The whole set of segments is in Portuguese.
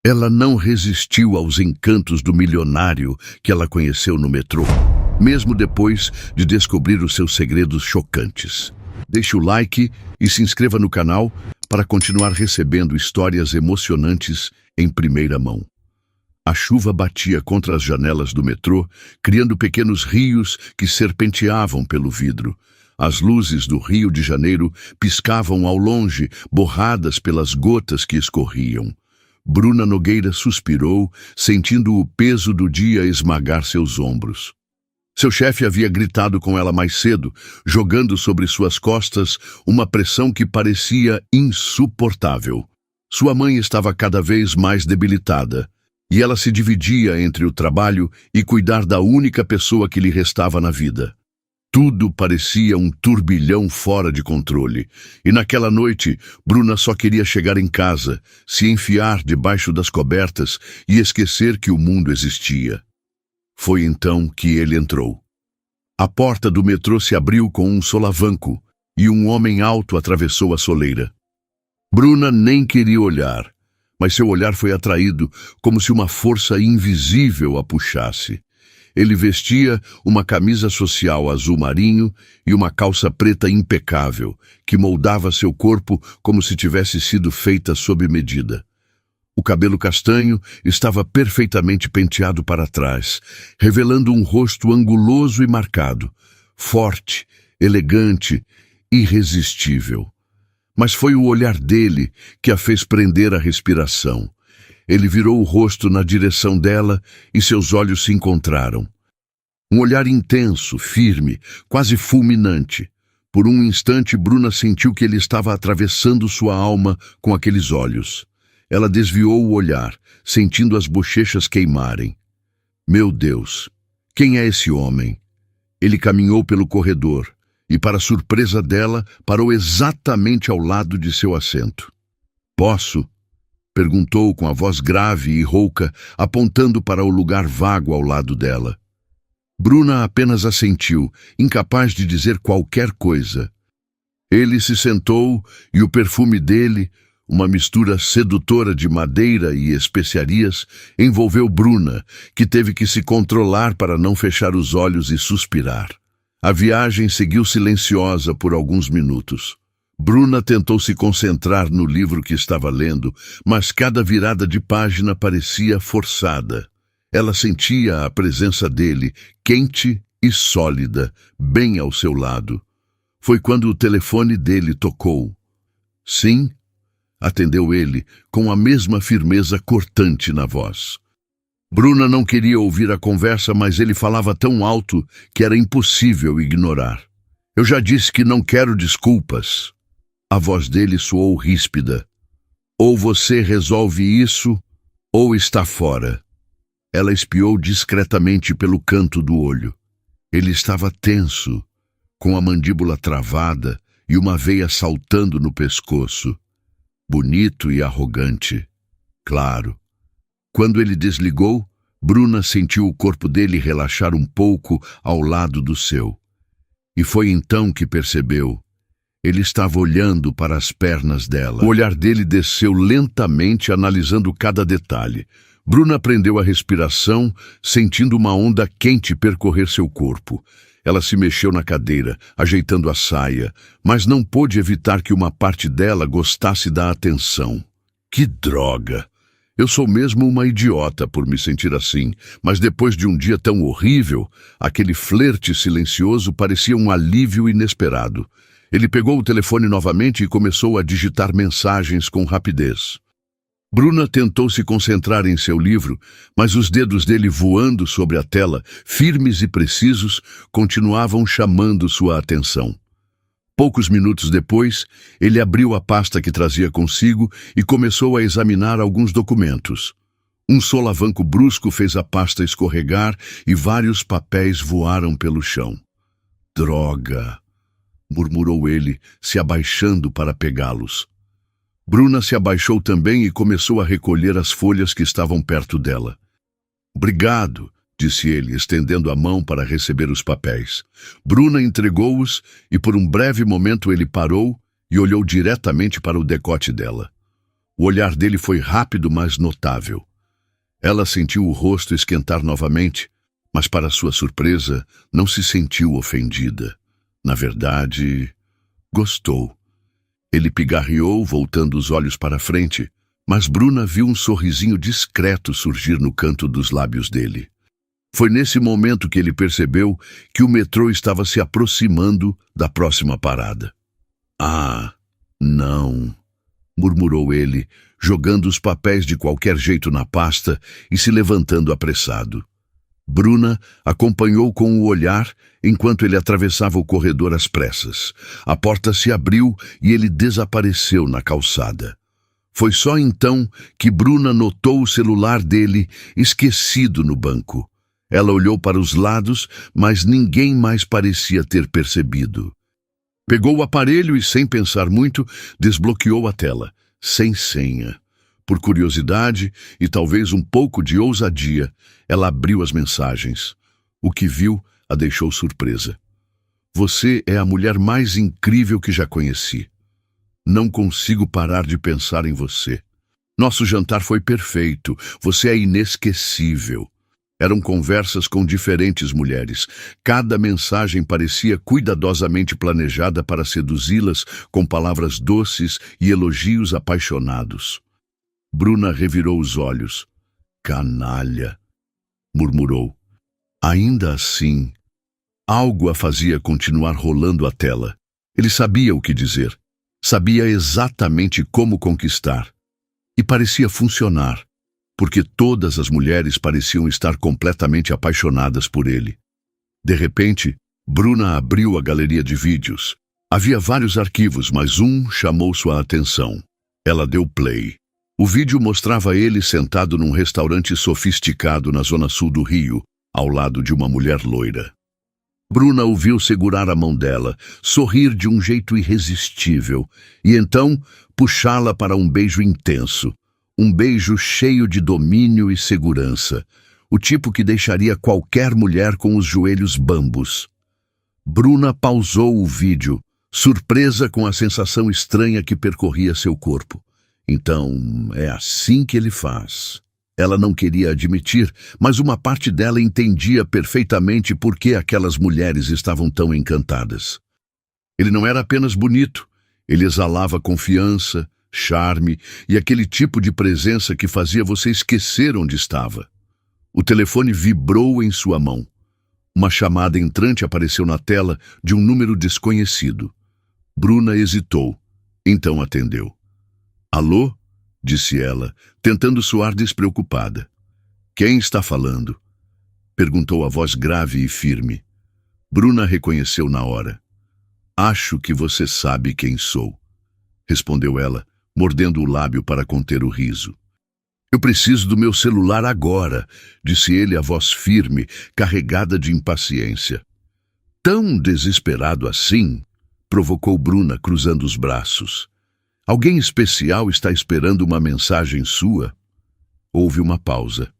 Ela não resistiu aos encantos do milionário que ela conheceu no metrô, mesmo depois de descobrir os seus segredos chocantes. Deixe o like e se inscreva no canal para continuar recebendo histórias emocionantes em primeira mão. A chuva batia contra as janelas do metrô, criando pequenos rios que serpenteavam pelo vidro. As luzes do Rio de Janeiro piscavam ao longe, borradas pelas gotas que escorriam. Bruna Nogueira suspirou, sentindo o peso do dia esmagar seus ombros. Seu chefe havia gritado com ela mais cedo, jogando sobre suas costas uma pressão que parecia insuportável. Sua mãe estava cada vez mais debilitada, e ela se dividia entre o trabalho e cuidar da única pessoa que lhe restava na vida. Tudo parecia um turbilhão fora de controle, e naquela noite, Bruna só queria chegar em casa, se enfiar debaixo das cobertas e esquecer que o mundo existia. Foi então que ele entrou. A porta do metrô se abriu com um solavanco, e um homem alto atravessou a soleira. Bruna nem queria olhar, mas seu olhar foi atraído como se uma força invisível a puxasse. Ele vestia uma camisa social azul marinho e uma calça preta impecável, que moldava seu corpo como se tivesse sido feita sob medida. O cabelo castanho estava perfeitamente penteado para trás, revelando um rosto anguloso e marcado, forte, elegante, irresistível. Mas foi o olhar dele que a fez prender a respiração. Ele virou o rosto na direção dela e seus olhos se encontraram. Um olhar intenso, firme, quase fulminante. Por um instante, Bruna sentiu que ele estava atravessando sua alma com aqueles olhos. Ela desviou o olhar, sentindo as bochechas queimarem. Meu Deus, quem é esse homem? Ele caminhou pelo corredor e, para surpresa dela, parou exatamente ao lado de seu assento. Posso? Perguntou com a voz grave e rouca, apontando para o lugar vago ao lado dela. Bruna apenas assentiu, incapaz de dizer qualquer coisa. Ele se sentou e o perfume dele, uma mistura sedutora de madeira e especiarias, envolveu Bruna, que teve que se controlar para não fechar os olhos e suspirar. A viagem seguiu silenciosa por alguns minutos. Bruna tentou se concentrar no livro que estava lendo, mas cada virada de página parecia forçada. Ela sentia a presença dele, quente e sólida, bem ao seu lado. Foi quando o telefone dele tocou. Sim, atendeu ele, com a mesma firmeza cortante na voz. Bruna não queria ouvir a conversa, mas ele falava tão alto que era impossível ignorar. Eu já disse que não quero desculpas. A voz dele soou ríspida. Ou você resolve isso, ou está fora. Ela espiou discretamente pelo canto do olho. Ele estava tenso, com a mandíbula travada e uma veia saltando no pescoço. Bonito e arrogante. Claro. Quando ele desligou, Bruna sentiu o corpo dele relaxar um pouco ao lado do seu. E foi então que percebeu. Ele estava olhando para as pernas dela. O olhar dele desceu lentamente, analisando cada detalhe. Bruna prendeu a respiração, sentindo uma onda quente percorrer seu corpo. Ela se mexeu na cadeira, ajeitando a saia, mas não pôde evitar que uma parte dela gostasse da atenção. Que droga! Eu sou mesmo uma idiota por me sentir assim, mas depois de um dia tão horrível, aquele flerte silencioso parecia um alívio inesperado. Ele pegou o telefone novamente e começou a digitar mensagens com rapidez. Bruna tentou se concentrar em seu livro, mas os dedos dele voando sobre a tela, firmes e precisos, continuavam chamando sua atenção. Poucos minutos depois, ele abriu a pasta que trazia consigo e começou a examinar alguns documentos. Um solavanco brusco fez a pasta escorregar e vários papéis voaram pelo chão. Droga! Murmurou ele, se abaixando para pegá-los. Bruna se abaixou também e começou a recolher as folhas que estavam perto dela. Obrigado, disse ele, estendendo a mão para receber os papéis. Bruna entregou-os e por um breve momento ele parou e olhou diretamente para o decote dela. O olhar dele foi rápido, mas notável. Ela sentiu o rosto esquentar novamente, mas, para sua surpresa, não se sentiu ofendida. Na verdade, gostou. Ele pigarreou, voltando os olhos para frente, mas Bruna viu um sorrisinho discreto surgir no canto dos lábios dele. Foi nesse momento que ele percebeu que o metrô estava se aproximando da próxima parada. Ah, não, murmurou ele, jogando os papéis de qualquer jeito na pasta e se levantando apressado. Bruna acompanhou com o olhar enquanto ele atravessava o corredor às pressas. A porta se abriu e ele desapareceu na calçada. Foi só então que Bruna notou o celular dele esquecido no banco. Ela olhou para os lados, mas ninguém mais parecia ter percebido. Pegou o aparelho e, sem pensar muito, desbloqueou a tela, sem senha. Por curiosidade e talvez um pouco de ousadia, ela abriu as mensagens. O que viu a deixou surpresa. Você é a mulher mais incrível que já conheci. Não consigo parar de pensar em você. Nosso jantar foi perfeito. Você é inesquecível. Eram conversas com diferentes mulheres. Cada mensagem parecia cuidadosamente planejada para seduzi-las com palavras doces e elogios apaixonados. Bruna revirou os olhos. Canalha, murmurou. Ainda assim, algo a fazia continuar rolando a tela. Ele sabia o que dizer. Sabia exatamente como conquistar. E parecia funcionar, porque todas as mulheres pareciam estar completamente apaixonadas por ele. De repente, Bruna abriu a galeria de vídeos. Havia vários arquivos, mas um chamou sua atenção. Ela deu play. O vídeo mostrava ele sentado num restaurante sofisticado na zona sul do Rio, ao lado de uma mulher loira. Bruna o viu segurar a mão dela, sorrir de um jeito irresistível, e então puxá-la para um beijo intenso. Um beijo cheio de domínio e segurança, o tipo que deixaria qualquer mulher com os joelhos bambos. Bruna pausou o vídeo, surpresa com a sensação estranha que percorria seu corpo. Então, é assim que ele faz. Ela não queria admitir, mas uma parte dela entendia perfeitamente por que aquelas mulheres estavam tão encantadas. Ele não era apenas bonito, ele exalava confiança, charme e aquele tipo de presença que fazia você esquecer onde estava. O telefone vibrou em sua mão. Uma chamada entrante apareceu na tela de um número desconhecido. Bruna hesitou, então atendeu. Alô? Disse ela, tentando soar despreocupada. Quem está falando? Perguntou a voz grave e firme. Bruna reconheceu na hora. Acho que você sabe quem sou, respondeu ela, mordendo o lábio para conter o riso. Eu preciso do meu celular agora, disse ele, a voz firme, carregada de impaciência. Tão desesperado assim? Provocou Bruna, cruzando os braços. Alguém especial está esperando uma mensagem sua? Houve uma pausa.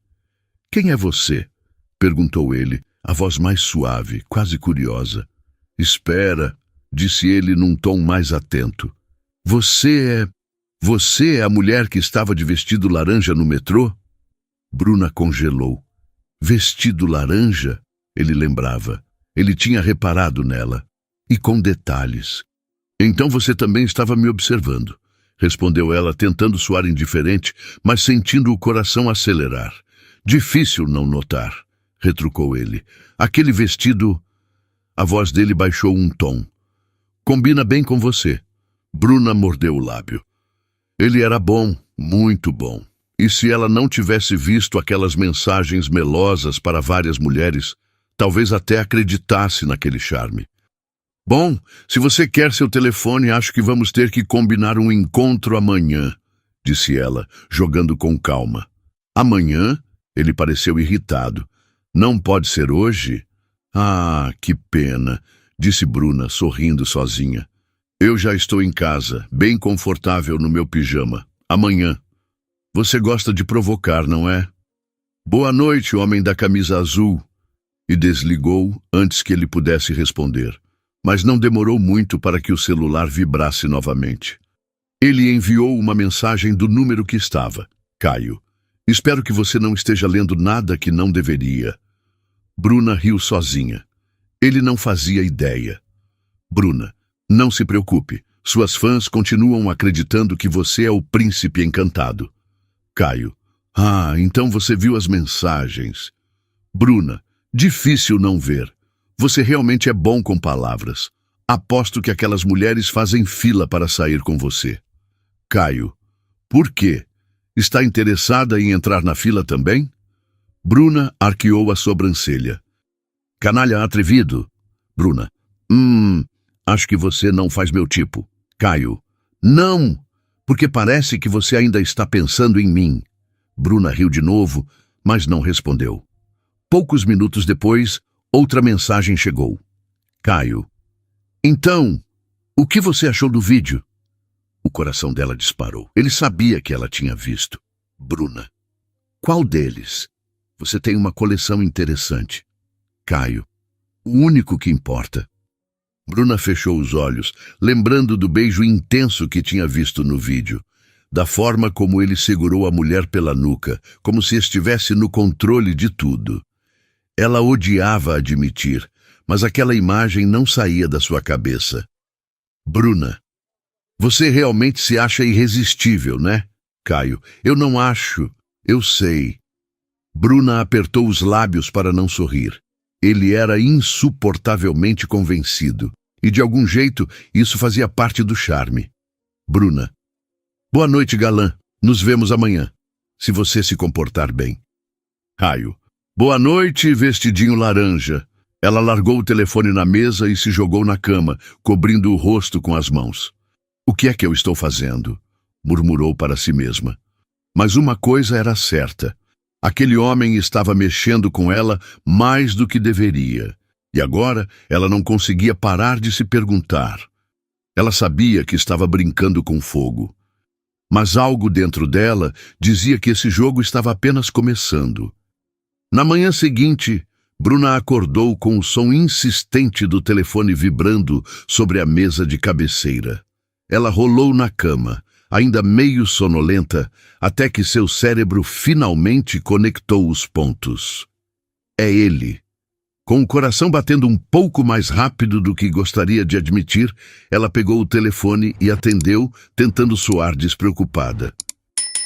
Quem é você? Perguntou ele, a voz mais suave, quase curiosa. Espera, disse ele num tom mais atento. Você é a mulher que estava de vestido laranja no metrô? Bruna congelou. Vestido laranja? Ele lembrava. Ele tinha reparado nela. E com detalhes. Então você também estava me observando, respondeu ela, tentando soar indiferente, mas sentindo o coração acelerar. Difícil não notar, retrucou ele. Aquele vestido... A voz dele baixou um tom. Combina bem com você. Bruna mordeu o lábio. Ele era bom, muito bom. E se ela não tivesse visto aquelas mensagens melosas para várias mulheres, talvez até acreditasse naquele charme. Bom, se você quer seu telefone, acho que vamos ter que combinar um encontro amanhã, disse ela, jogando com calma. Amanhã? Ele pareceu irritado. Não pode ser hoje? Ah, que pena, disse Bruna, sorrindo sozinha. Eu já estou em casa, bem confortável no meu pijama. Amanhã. Você gosta de provocar, não é? Boa noite, homem da camisa azul. E desligou antes que ele pudesse responder. Mas não demorou muito para que o celular vibrasse novamente. Ele enviou uma mensagem do número que estava. Caio, espero que você não esteja lendo nada que não deveria. Bruna riu sozinha. Ele não fazia ideia. Bruna, não se preocupe. Suas fãs continuam acreditando que você é o príncipe encantado. Caio, então você viu as mensagens. Bruna, difícil não ver. Você realmente é bom com palavras. Aposto que aquelas mulheres fazem fila para sair com você. Caio, por quê? Está interessada em entrar na fila também? Bruna arqueou a sobrancelha. Canalha atrevido. Bruna, acho que você não faz meu tipo. Caio, não, porque parece que você ainda está pensando em mim. Bruna riu de novo, mas não respondeu. Poucos minutos depois, outra mensagem chegou. Caio, então, o que você achou do vídeo? O coração dela disparou. Ele sabia que ela tinha visto. Bruna, qual deles? Você tem uma coleção interessante. Caio, o único que importa. Bruna fechou os olhos, lembrando do beijo intenso que tinha visto no vídeo, da forma como ele segurou a mulher pela nuca, como se estivesse no controle de tudo. Ela odiava admitir, mas aquela imagem não saía da sua cabeça. Bruna, você realmente se acha irresistível, né? Caio, eu não acho, eu sei. Bruna apertou os lábios para não sorrir. Ele era insuportavelmente convencido, e de algum jeito isso fazia parte do charme. Bruna, boa noite, galã. Nos vemos amanhã, se você se comportar bem. Caio, boa noite, vestidinho laranja. Ela largou o telefone na mesa e se jogou na cama, cobrindo o rosto com as mãos. O que é que eu estou fazendo? Murmurou para si mesma. Mas uma coisa era certa. Aquele homem estava mexendo com ela mais do que deveria. E agora ela não conseguia parar de se perguntar. Ela sabia que estava brincando com fogo. Mas algo dentro dela dizia que esse jogo estava apenas começando. Na manhã seguinte, Bruna acordou com o som insistente do telefone vibrando sobre a mesa de cabeceira. Ela rolou na cama, ainda meio sonolenta, até que seu cérebro finalmente conectou os pontos. É ele. Com o coração batendo um pouco mais rápido do que gostaria de admitir, ela pegou o telefone e atendeu, tentando soar despreocupada.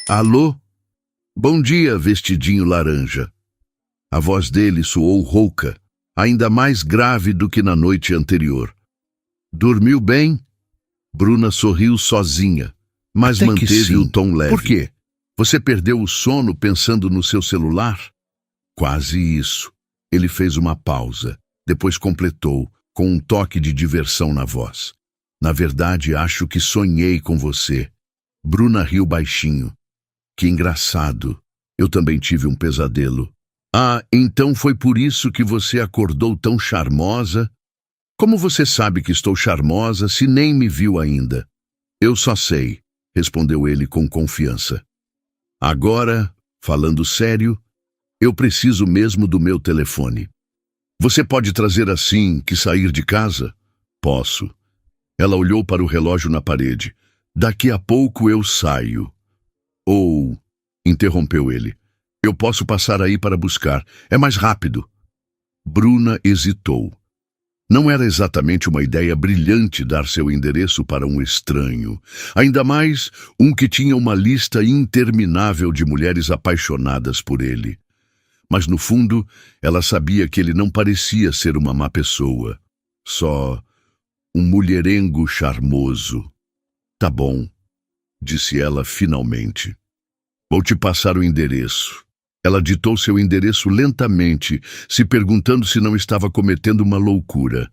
Alô? Bom dia, vestidinho laranja. A voz dele soou rouca, ainda mais grave do que na noite anterior. Dormiu bem? Bruna sorriu sozinha, mas Até que manteve sim. o tom leve. Por quê? Você perdeu o sono pensando no seu celular? Quase isso. Ele fez uma pausa, depois completou, com um toque de diversão na voz. Na verdade, acho que sonhei com você. Bruna riu baixinho. Que engraçado. Eu também tive um pesadelo. Então foi por isso que você acordou tão charmosa? Como você sabe que estou charmosa se nem me viu ainda? Eu só sei, respondeu ele com confiança. Agora, falando sério, eu preciso mesmo do meu telefone. Você pode trazer assim que sair de casa? Posso. Ela olhou para o relógio na parede. Daqui a pouco eu saio. Interrompeu ele. Eu posso passar aí para buscar. É mais rápido. Bruna hesitou. Não era exatamente uma ideia brilhante dar seu endereço para um estranho, ainda mais um que tinha uma lista interminável de mulheres apaixonadas por ele. Mas no fundo, ela sabia que ele não parecia ser uma má pessoa, só um mulherengo charmoso. Tá bom, disse ela finalmente. Vou te passar o endereço. Ela ditou seu endereço lentamente, se perguntando se não estava cometendo uma loucura.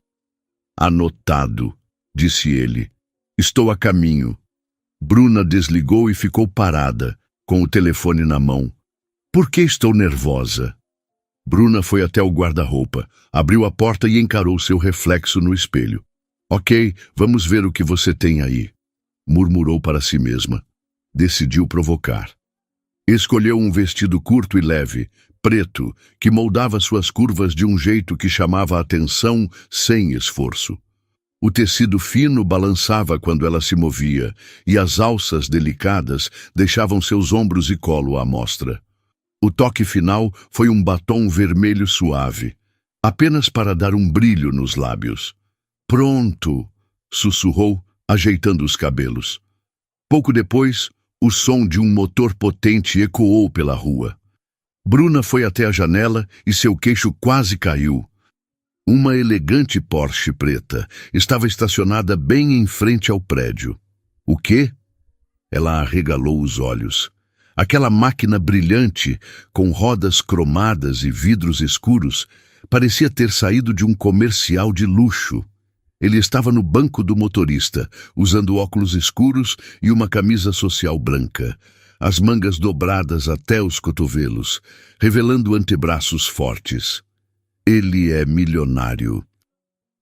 Anotado, disse ele. Estou a caminho. Bruna desligou e ficou parada, com o telefone na mão. Por que estou nervosa? Bruna foi até o guarda-roupa, abriu a porta e encarou seu reflexo no espelho. Ok, vamos ver o que você tem aí, murmurou para si mesma. Decidiu provocar. Escolheu um vestido curto e leve, preto, que moldava suas curvas de um jeito que chamava a atenção sem esforço. O tecido fino balançava quando ela se movia, e as alças delicadas deixavam seus ombros e colo à mostra. O toque final foi um batom vermelho suave, apenas para dar um brilho nos lábios. "Pronto!" sussurrou, ajeitando os cabelos. Pouco depois, o som de um motor potente ecoou pela rua. Bruna foi até a janela e seu queixo quase caiu. Uma elegante Porsche preta estava estacionada bem em frente ao prédio. "O quê?" Ela arregalou os olhos. Aquela máquina brilhante, com rodas cromadas e vidros escuros, parecia ter saído de um comercial de luxo. Ele estava no banco do motorista, usando óculos escuros e uma camisa social branca, as mangas dobradas até os cotovelos, revelando antebraços fortes. Ele é milionário.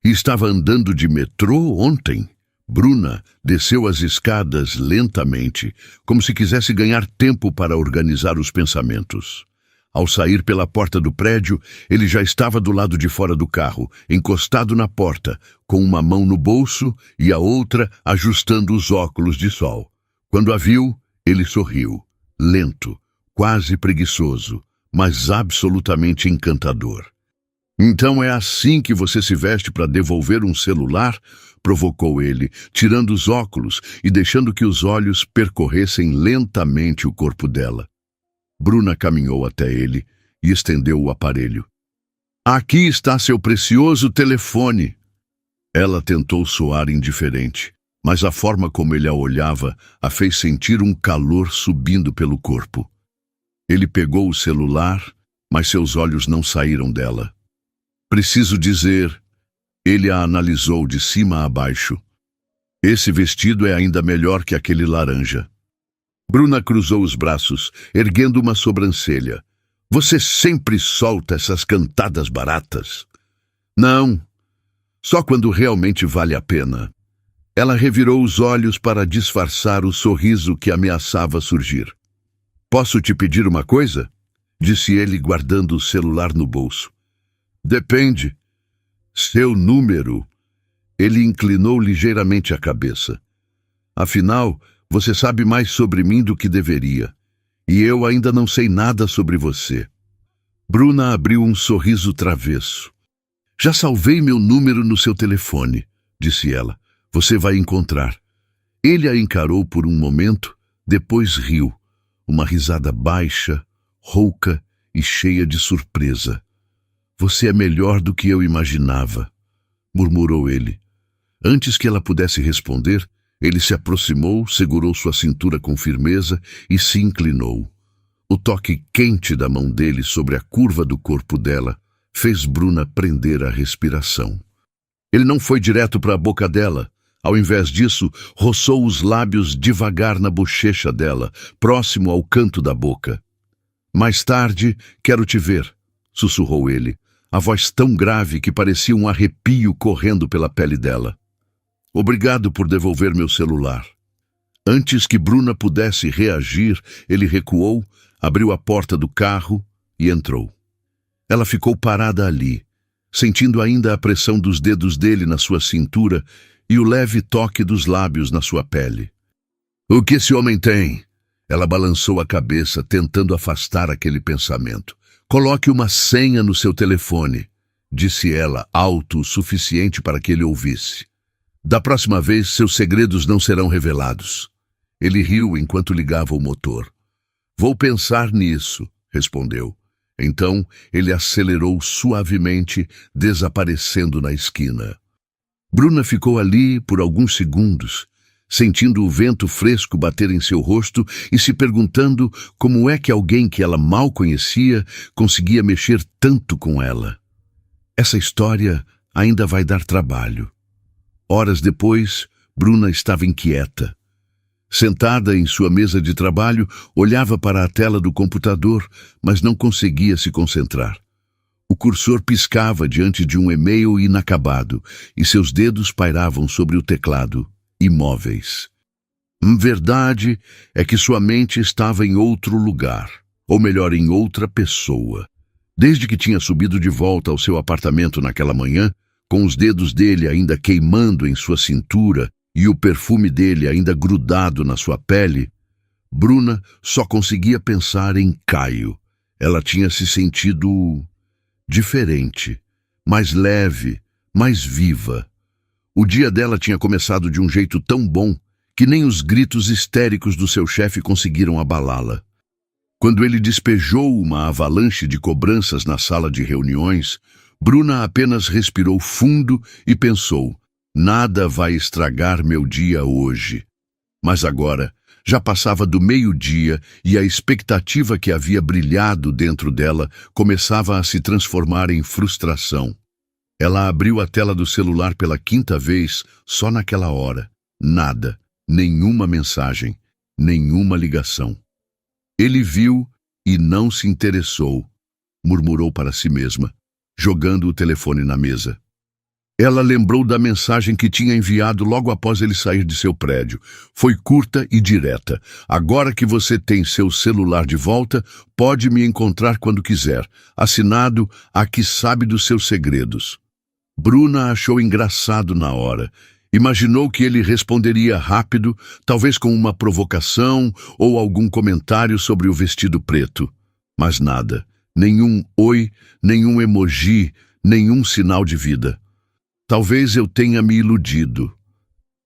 E estava andando de metrô ontem. Bruna desceu as escadas lentamente, como se quisesse ganhar tempo para organizar os pensamentos. Ao sair pela porta do prédio, ele já estava do lado de fora do carro, encostado na porta, com uma mão no bolso e a outra ajustando os óculos de sol. Quando a viu, ele sorriu, lento, quase preguiçoso, mas absolutamente encantador. "Então é assim que você se veste para devolver um celular?" provocou ele, tirando os óculos e deixando que os olhos percorressem lentamente o corpo dela. Bruna caminhou até ele e estendeu o aparelho. "Aqui está seu precioso telefone." Ela tentou soar indiferente, mas a forma como ele a olhava a fez sentir um calor subindo pelo corpo. Ele pegou o celular, mas seus olhos não saíram dela. "Preciso dizer..." Ele a analisou de cima a baixo. "Esse vestido é ainda melhor que aquele laranja." Bruna cruzou os braços, erguendo uma sobrancelha. "Você sempre solta essas cantadas baratas." "Não, só quando realmente vale a pena." Ela revirou os olhos para disfarçar o sorriso que ameaçava surgir. "Posso te pedir uma coisa?" disse ele, guardando o celular no bolso. "Depende." "Seu número." Ele inclinou ligeiramente a cabeça. "Afinal, você sabe mais sobre mim do que deveria. E eu ainda não sei nada sobre você." Bruna abriu um sorriso travesso. "Já salvei meu número no seu telefone," disse ela. "Você vai encontrar." Ele a encarou por um momento, depois riu. Uma risada baixa, rouca e cheia de surpresa. "Você é melhor do que eu imaginava," murmurou ele. Antes que ela pudesse responder, ele se aproximou, segurou sua cintura com firmeza e se inclinou. O toque quente da mão dele sobre a curva do corpo dela fez Bruna prender a respiração. Ele não foi direto para a boca dela. Ao invés disso, roçou os lábios devagar na bochecha dela, próximo ao canto da boca. "Mais tarde, quero te ver," sussurrou ele, a voz tão grave que parecia um arrepio correndo pela pele dela. "Obrigado por devolver meu celular." Antes que Bruna pudesse reagir, ele recuou, abriu a porta do carro e entrou. Ela ficou parada ali, sentindo ainda a pressão dos dedos dele na sua cintura e o leve toque dos lábios na sua pele. "O que esse homem tem?" Ela balançou a cabeça, tentando afastar aquele pensamento. "Coloque uma senha no seu telefone," disse ela, alto o suficiente para que ele ouvisse. "Da próxima vez, seus segredos não serão revelados." Ele riu enquanto ligava o motor. "Vou pensar nisso," respondeu. Então, ele acelerou suavemente, desaparecendo na esquina. Bruna ficou ali por alguns segundos, sentindo o vento fresco bater em seu rosto e se perguntando como é que alguém que ela mal conhecia conseguia mexer tanto com ela. Essa história ainda vai dar trabalho. Horas depois, Bruna estava inquieta. Sentada em sua mesa de trabalho, olhava para a tela do computador, mas não conseguia se concentrar. O cursor piscava diante de um e-mail inacabado e seus dedos pairavam sobre o teclado, imóveis. Verdade é que sua mente estava em outro lugar, ou melhor, em outra pessoa. Desde que tinha subido de volta ao seu apartamento naquela manhã, com os dedos dele ainda queimando em sua cintura e o perfume dele ainda grudado na sua pele, Bruna só conseguia pensar em Caio. Ela tinha se sentido diferente, mais leve, mais viva. O dia dela tinha começado de um jeito tão bom que nem os gritos histéricos do seu chefe conseguiram abalá-la. Quando ele despejou uma avalanche de cobranças na sala de reuniões, Bruna apenas respirou fundo e pensou: nada vai estragar meu dia hoje. Mas agora, já passava do meio-dia e a expectativa que havia brilhado dentro dela começava a se transformar em frustração. Ela abriu a tela do celular pela 5ª vez só naquela hora. Nada, nenhuma mensagem, nenhuma ligação. Ele viu e não se interessou, murmurou para si mesma, jogando o telefone na mesa. Ela lembrou da mensagem que tinha enviado logo após ele sair de seu prédio. Foi curta e direta. Agora que você tem seu celular de volta, pode me encontrar quando quiser. Assinado, a que sabe dos seus segredos. Bruna achou engraçado na hora. Imaginou que ele responderia rápido, talvez com uma provocação ou algum comentário sobre o vestido preto. Mas nada. Nenhum oi, nenhum emoji, nenhum sinal de vida. Talvez eu tenha me iludido.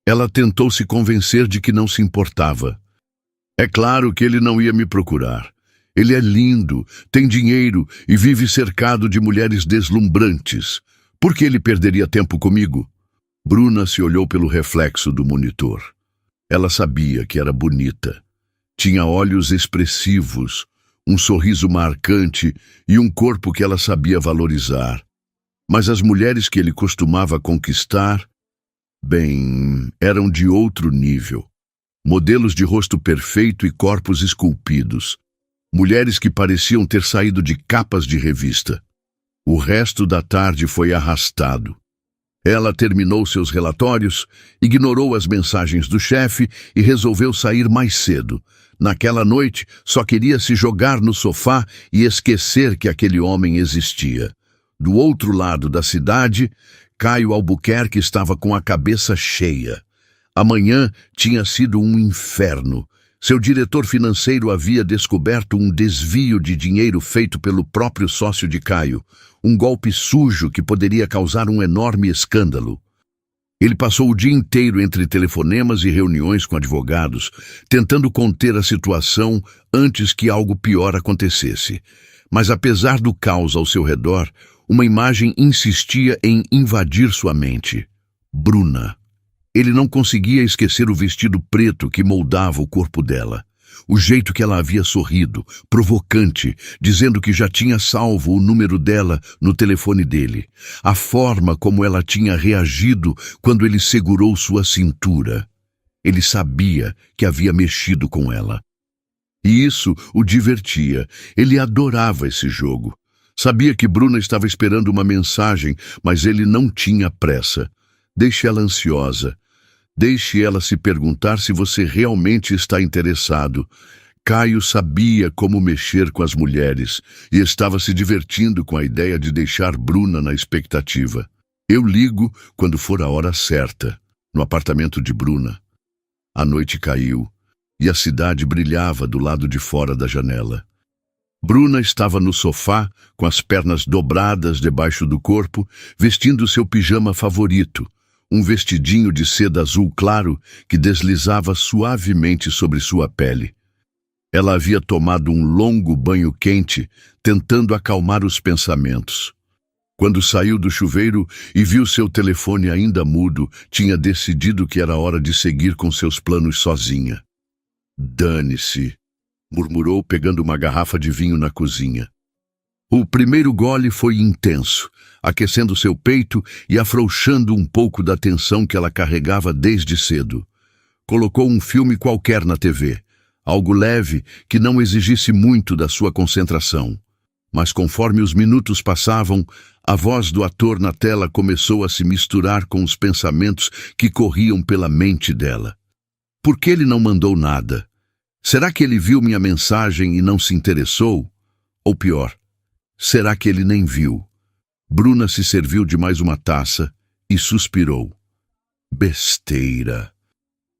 Ela tentou se convencer de que não se importava. É claro que ele não ia me procurar. Ele é lindo, tem dinheiro e vive cercado de mulheres deslumbrantes. Por que ele perderia tempo comigo? Bruna se olhou pelo reflexo do monitor. Ela sabia que era bonita. Tinha olhos expressivos, um sorriso marcante e um corpo que ela sabia valorizar. Mas as mulheres que ele costumava conquistar, bem, eram de outro nível. Modelos de rosto perfeito e corpos esculpidos. Mulheres que pareciam ter saído de capas de revista. O resto da tarde foi arrastado. Ela terminou seus relatórios, ignorou as mensagens do chefe e resolveu sair mais cedo. Naquela noite, só queria se jogar no sofá e esquecer que aquele homem existia. Do outro lado da cidade, Caio Albuquerque estava com a cabeça cheia. Amanhã tinha sido um inferno. Seu diretor financeiro havia descoberto um desvio de dinheiro feito pelo próprio sócio de Caio, um golpe sujo que poderia causar um enorme escândalo. Ele passou o dia inteiro entre telefonemas e reuniões com advogados, tentando conter a situação antes que algo pior acontecesse. Mas apesar do caos ao seu redor, uma imagem insistia em invadir sua mente. Bruna. Ele não conseguia esquecer o vestido preto que moldava o corpo dela. O jeito que ela havia sorrido, provocante, dizendo que já tinha salvo o número dela no telefone dele. A forma como ela tinha reagido quando ele segurou sua cintura. Ele sabia que havia mexido com ela. E isso o divertia. Ele adorava esse jogo. Sabia que Bruna estava esperando uma mensagem, mas ele não tinha pressa. Deixe ela ansiosa. Deixe ela se perguntar se você realmente está interessado. Caio sabia como mexer com as mulheres e estava se divertindo com a ideia de deixar Bruna na expectativa. Eu ligo quando for a hora certa, no apartamento de Bruna. A noite caiu e a cidade brilhava do lado de fora da janela. Bruna estava no sofá, com as pernas dobradas debaixo do corpo, vestindo seu pijama favorito, um vestidinho de seda azul claro que deslizava suavemente sobre sua pele. Ela havia tomado um longo banho quente, tentando acalmar os pensamentos. Quando saiu do chuveiro e viu seu telefone ainda mudo, tinha decidido que era hora de seguir com seus planos sozinha. Dane-se, murmurou pegando uma garrafa de vinho na cozinha. O primeiro gole foi intenso, aquecendo seu peito e afrouxando um pouco da tensão que ela carregava desde cedo. Colocou um filme qualquer na TV, algo leve que não exigisse muito da sua concentração. Mas conforme os minutos passavam, a voz do ator na tela começou a se misturar com os pensamentos que corriam pela mente dela. Por que ele não mandou nada? Será que ele viu minha mensagem e não se interessou? Ou pior, será que ele nem viu? Bruna se serviu de mais uma taça e suspirou. Besteira.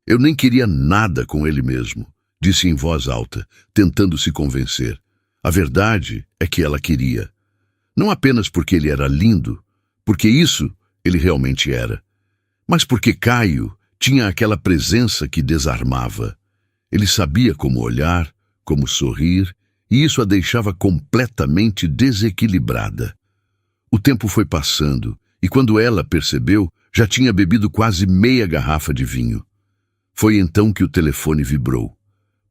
Eu nem queria nada com ele mesmo, disse em voz alta, tentando se convencer. A verdade é que ela queria. Não apenas porque ele era lindo, porque isso ele realmente era, mas porque Caio tinha aquela presença que desarmava. Ele sabia como olhar, como sorrir, e isso a deixava completamente desequilibrada. O tempo foi passando, e quando ela percebeu, já tinha bebido quase meia garrafa de vinho. Foi então que o telefone vibrou.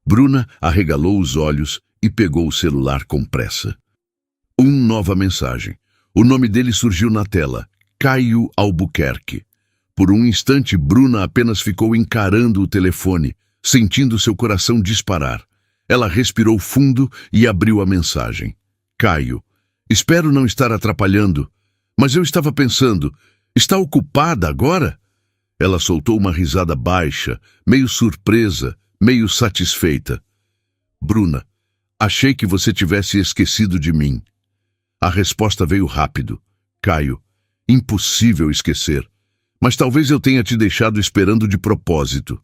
Bruna arregalou os olhos e pegou o celular com pressa. Nova mensagem. O nome dele surgiu na tela. Caio Albuquerque. Por um instante, Bruna apenas ficou encarando o telefone, sentindo seu coração disparar. Ela respirou fundo e abriu a mensagem. Caio, espero não estar atrapalhando, mas eu estava pensando, está ocupada agora? Ela soltou uma risada baixa, meio surpresa, meio satisfeita. Bruna, achei que você tivesse esquecido de mim. A resposta veio rápido. Caio, impossível esquecer. Mas talvez eu tenha te deixado esperando de propósito.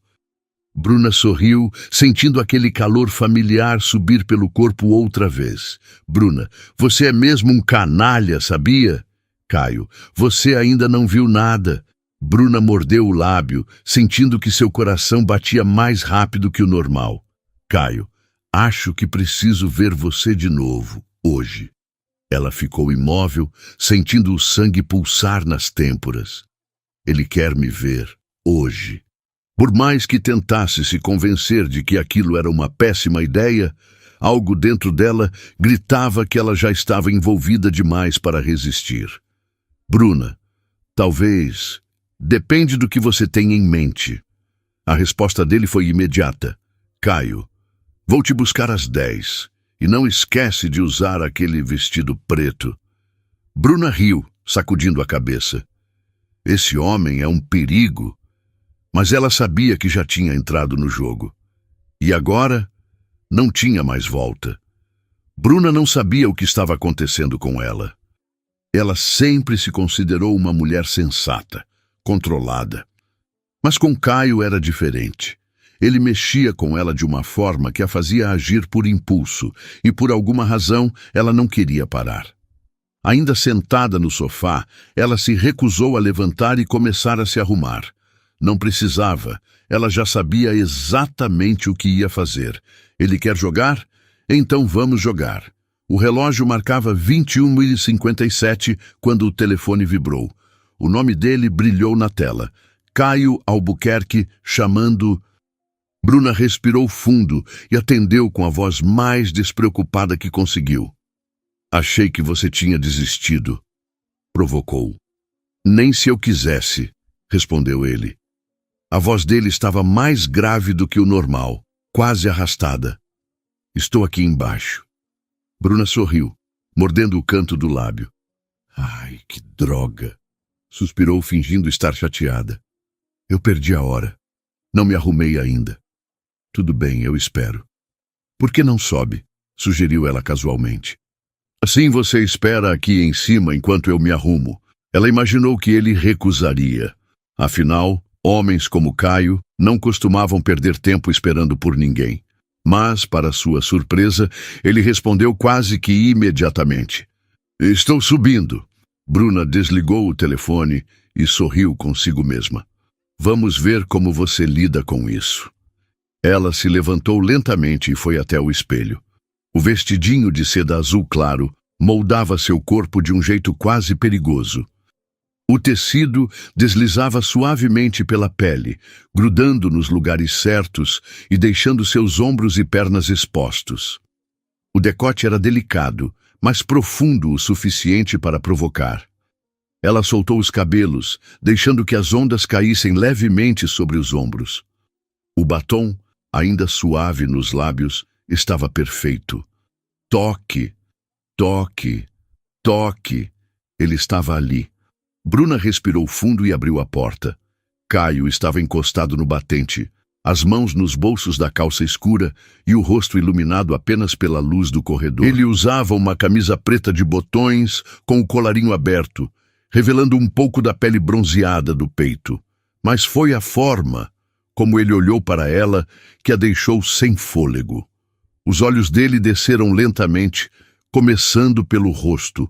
Bruna sorriu, sentindo aquele calor familiar subir pelo corpo outra vez. Bruna, você é mesmo um canalha, sabia? Caio, você ainda não viu nada. Bruna mordeu o lábio, sentindo que seu coração batia mais rápido que o normal. Caio, acho que preciso ver você de novo, hoje. Ela ficou imóvel, sentindo o sangue pulsar nas têmporas. Ele quer me ver, hoje. Por mais que tentasse se convencer de que aquilo era uma péssima ideia, algo dentro dela gritava que ela já estava envolvida demais para resistir. Bruna, talvez... Depende do que você tem em mente. A resposta dele foi imediata. Caio, vou te buscar às 10. E não esquece de usar aquele vestido preto. Bruna riu, sacudindo a cabeça. Esse homem é um perigo. Mas ela sabia que já tinha entrado no jogo. E agora, não tinha mais volta. Bruna não sabia o que estava acontecendo com ela. Ela sempre se considerou uma mulher sensata, controlada. Mas com Caio era diferente. Ele mexia com ela de uma forma que a fazia agir por impulso, e por alguma razão ela não queria parar. Ainda sentada no sofá, ela se recusou a levantar e começar a se arrumar. Não precisava, ela já sabia exatamente o que ia fazer. Ele quer jogar? Então vamos jogar. O relógio marcava 21h57 quando o telefone vibrou. O nome dele brilhou na tela. Caio Albuquerque, chamando... Bruna respirou fundo e atendeu com a voz mais despreocupada que conseguiu. Achei que você tinha desistido. Provocou. Nem se eu quisesse, respondeu ele. A voz dele estava mais grave do que o normal, quase arrastada. Estou aqui embaixo. Bruna sorriu, mordendo o canto do lábio. Ai, que droga! Suspirou, fingindo estar chateada. Eu perdi a hora. Não me arrumei ainda. Tudo bem, eu espero. Por que não sobe? Sugeriu ela casualmente. Assim você espera aqui em cima enquanto eu me arrumo. Ela imaginou que ele recusaria. Afinal, homens como Caio não costumavam perder tempo esperando por ninguém. Mas, para sua surpresa, ele respondeu quase que imediatamente. Estou subindo. Bruna desligou o telefone e sorriu consigo mesma. Vamos ver como você lida com isso. Ela se levantou lentamente e foi até o espelho. O vestidinho de seda azul claro moldava seu corpo de um jeito quase perigoso. O tecido deslizava suavemente pela pele, grudando nos lugares certos e deixando seus ombros e pernas expostos. O decote era delicado, mas profundo o suficiente para provocar. Ela soltou os cabelos, deixando que as ondas caíssem levemente sobre os ombros. O batom, ainda suave nos lábios, estava perfeito. Toque, toque, toque. Ele estava ali. Bruna respirou fundo e abriu a porta. Caio estava encostado no batente, as mãos nos bolsos da calça escura e o rosto iluminado apenas pela luz do corredor. Ele usava uma camisa preta de botões com o colarinho aberto, revelando um pouco da pele bronzeada do peito. Mas foi a forma como ele olhou para ela que a deixou sem fôlego. Os olhos dele desceram lentamente, começando pelo rosto,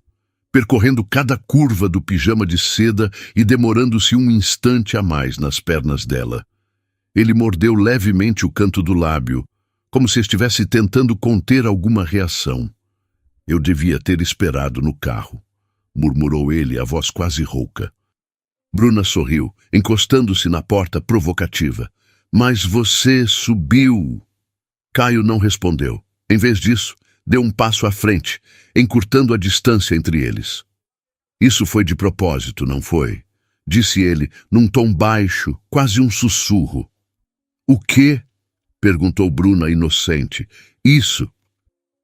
percorrendo cada curva do pijama de seda e demorando-se um instante a mais nas pernas dela. Ele mordeu levemente o canto do lábio, como se estivesse tentando conter alguma reação. Eu devia ter esperado no carro, murmurou ele, a voz quase rouca. Bruna sorriu, encostando-se na porta provocativa. Mas você subiu. Caio não respondeu. Em vez disso, deu um passo à frente, encurtando a distância entre eles. Isso foi de propósito, não foi? Disse ele, num tom baixo, quase um sussurro. O quê? Perguntou Bruna, inocente. Isso.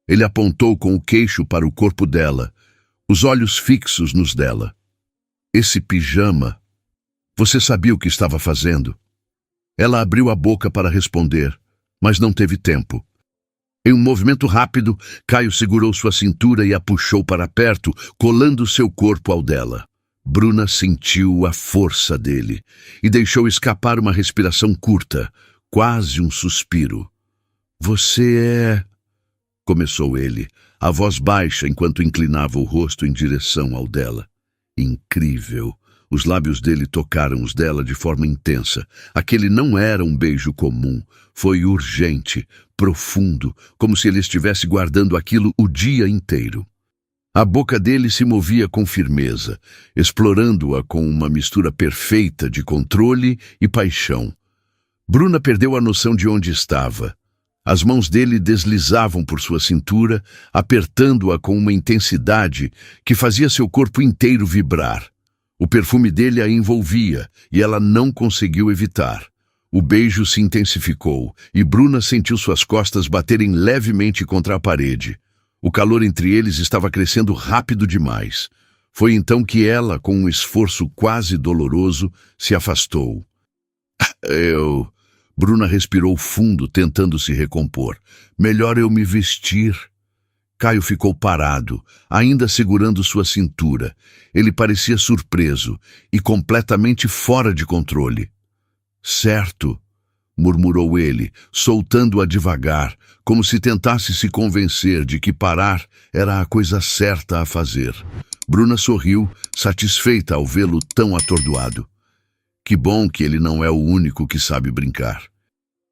Ele apontou com o queixo para o corpo dela, os olhos fixos nos dela. Esse pijama. Você sabia o que estava fazendo? Ela abriu a boca para responder, mas não teve tempo. Em um movimento rápido, Caio segurou sua cintura e a puxou para perto, colando seu corpo ao dela. Bruna sentiu a força dele e deixou escapar uma respiração curta, quase um suspiro. Você é... começou ele, a voz baixa enquanto inclinava o rosto em direção ao dela. Incrível. Os lábios dele tocaram os dela de forma intensa. Aquele não era um beijo comum. Foi urgente, profundo, como se ele estivesse guardando aquilo o dia inteiro. A boca dele se movia com firmeza, explorando-a com uma mistura perfeita de controle e paixão. Bruna perdeu a noção de onde estava. As mãos dele deslizavam por sua cintura, apertando-a com uma intensidade que fazia seu corpo inteiro vibrar. O perfume dele a envolvia e ela não conseguiu evitar. O beijo se intensificou e Bruna sentiu suas costas baterem levemente contra a parede. O calor entre eles estava crescendo rápido demais. Foi então que ela, com um esforço quase doloroso, se afastou. Bruna respirou fundo, tentando se recompor. Melhor eu me vestir. Caio ficou parado, ainda segurando sua cintura. Ele parecia surpreso e completamente fora de controle. Certo, murmurou ele, soltando-a devagar, como se tentasse se convencer de que parar era a coisa certa a fazer. Bruna sorriu, satisfeita ao vê-lo tão atordoado. Que bom que ele não é o único que sabe brincar.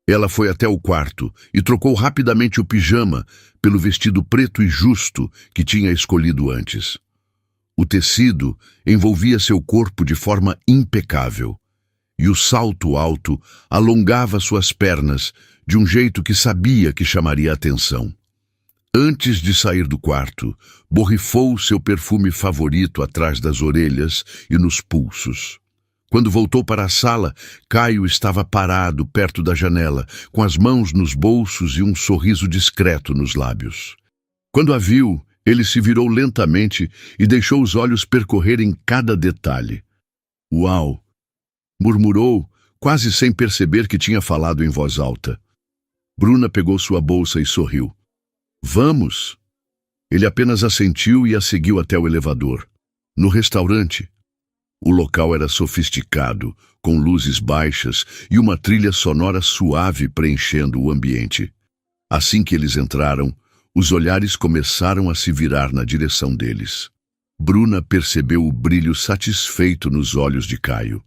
Ela foi até o quarto e trocou rapidamente o pijama pelo vestido preto e justo que tinha escolhido antes. O tecido envolvia seu corpo de forma impecável, e o salto alto alongava suas pernas de um jeito que sabia que chamaria atenção. Antes de sair do quarto, borrifou seu perfume favorito atrás das orelhas e nos pulsos. Quando voltou para a sala, Caio estava parado perto da janela, com as mãos nos bolsos e um sorriso discreto nos lábios. Quando a viu, ele se virou lentamente e deixou os olhos percorrerem cada detalhe. Uau! Murmurou, quase sem perceber que tinha falado em voz alta. Bruna pegou sua bolsa e sorriu. Vamos! Ele apenas assentiu e a seguiu até o elevador. No restaurante, o local era sofisticado, com luzes baixas e uma trilha sonora suave preenchendo o ambiente. Assim que eles entraram, os olhares começaram a se virar na direção deles. Bruna percebeu o brilho satisfeito nos olhos de Caio.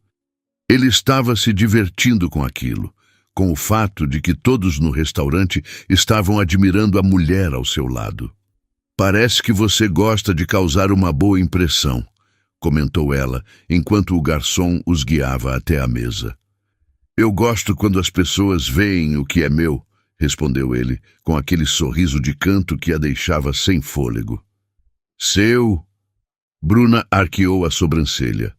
Ele estava se divertindo com aquilo, com o fato de que todos no restaurante estavam admirando a mulher ao seu lado. Parece que você gosta de causar uma boa impressão, comentou ela, enquanto o garçom os guiava até a mesa. Eu gosto quando as pessoas veem o que é meu, respondeu ele, com aquele sorriso de canto que a deixava sem fôlego. Seu? Bruna arqueou a sobrancelha.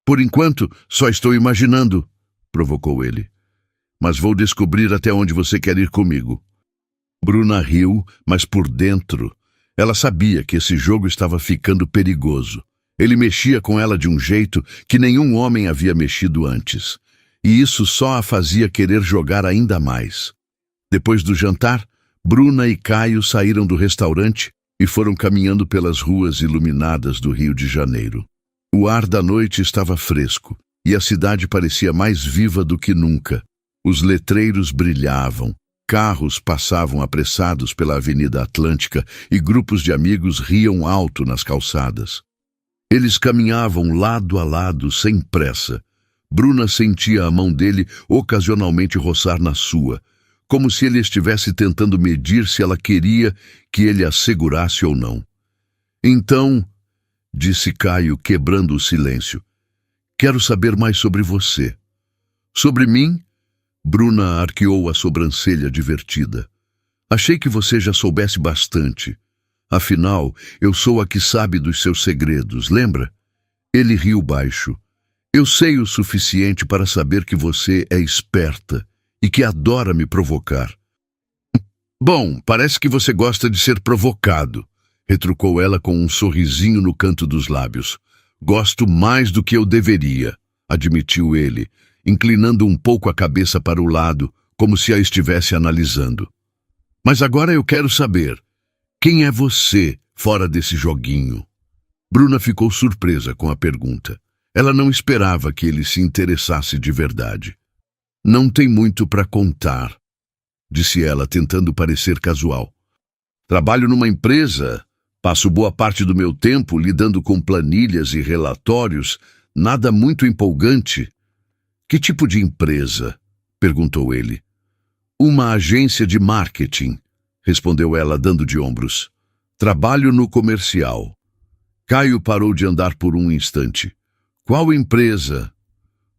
Por enquanto, só estou imaginando, provocou ele. Mas vou descobrir até onde você quer ir comigo. Bruna riu, mas por dentro, ela sabia que esse jogo estava ficando perigoso. Ele mexia com ela de um jeito que nenhum homem havia mexido antes. e isso só a fazia querer jogar ainda mais. Depois do jantar, Bruna e Caio saíram do restaurante e foram caminhando pelas ruas iluminadas do Rio de Janeiro. O ar da noite estava fresco e a cidade parecia mais viva do que nunca. Os letreiros brilhavam, carros passavam apressados pela Avenida Atlântica e grupos de amigos riam alto nas calçadas. Eles caminhavam lado a lado, sem pressa. Bruna sentia a mão dele ocasionalmente roçar na sua, como se ele estivesse tentando medir se ela queria que ele a segurasse ou não. Então, disse Caio, quebrando o silêncio, quero saber mais sobre você. Sobre mim? Bruna arqueou a sobrancelha divertida. Achei que você já soubesse bastante. Afinal, eu sou a que sabe dos seus segredos, lembra? Ele riu baixo. Eu sei o suficiente para saber que você é esperta e que adora me provocar. Bom, parece que você gosta de ser provocado, retrucou ela com um sorrisinho no canto dos lábios. Gosto mais do que eu deveria, admitiu ele, inclinando um pouco a cabeça para o lado, como se a estivesse analisando. Mas agora eu quero saber, quem é você fora desse joguinho? Bruna ficou surpresa com a pergunta. Ela não esperava que ele se interessasse de verdade. Não tem muito para contar, disse ela, tentando parecer casual. Trabalho numa empresa, passo boa parte do meu tempo lidando com planilhas e relatórios, nada muito empolgante. Que tipo de empresa? Perguntou ele. Uma agência de marketing, respondeu ela, dando de ombros. Trabalho no comercial. Caio parou de andar por um instante. Qual empresa?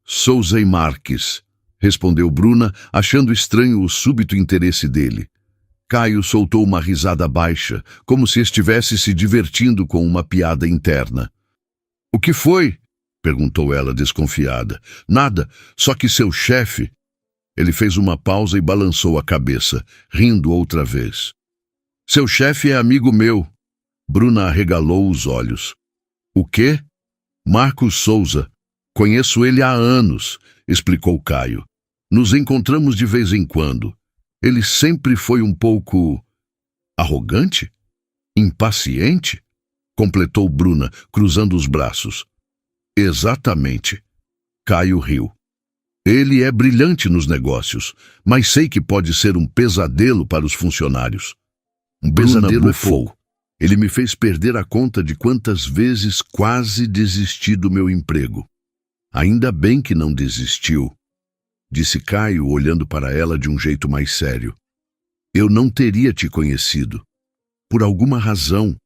Souza e Marques, respondeu Bruna, achando estranho o súbito interesse dele. Caio soltou uma risada baixa, como se estivesse se divertindo com uma piada interna. O que foi? Perguntou ela, desconfiada. Nada, só que seu chefe... Ele fez uma pausa e balançou a cabeça, rindo outra vez. Seu chefe é amigo meu. Bruna arregalou os olhos. O quê? Marcos Souza. Conheço ele há anos, explicou Caio. Nos encontramos de vez em quando. Ele sempre foi um pouco... arrogante? Impaciente? Completou Bruna, cruzando os braços. Exatamente. Caio riu. Ele é brilhante nos negócios, mas sei que pode ser um pesadelo para os funcionários. Um pesadelo bufou. Ele me fez perder a conta de quantas vezes quase desisti do meu emprego. Ainda bem que não desistiu, disse Caio, olhando para ela de um jeito mais sério. Eu não teria te conhecido. Por alguma razão,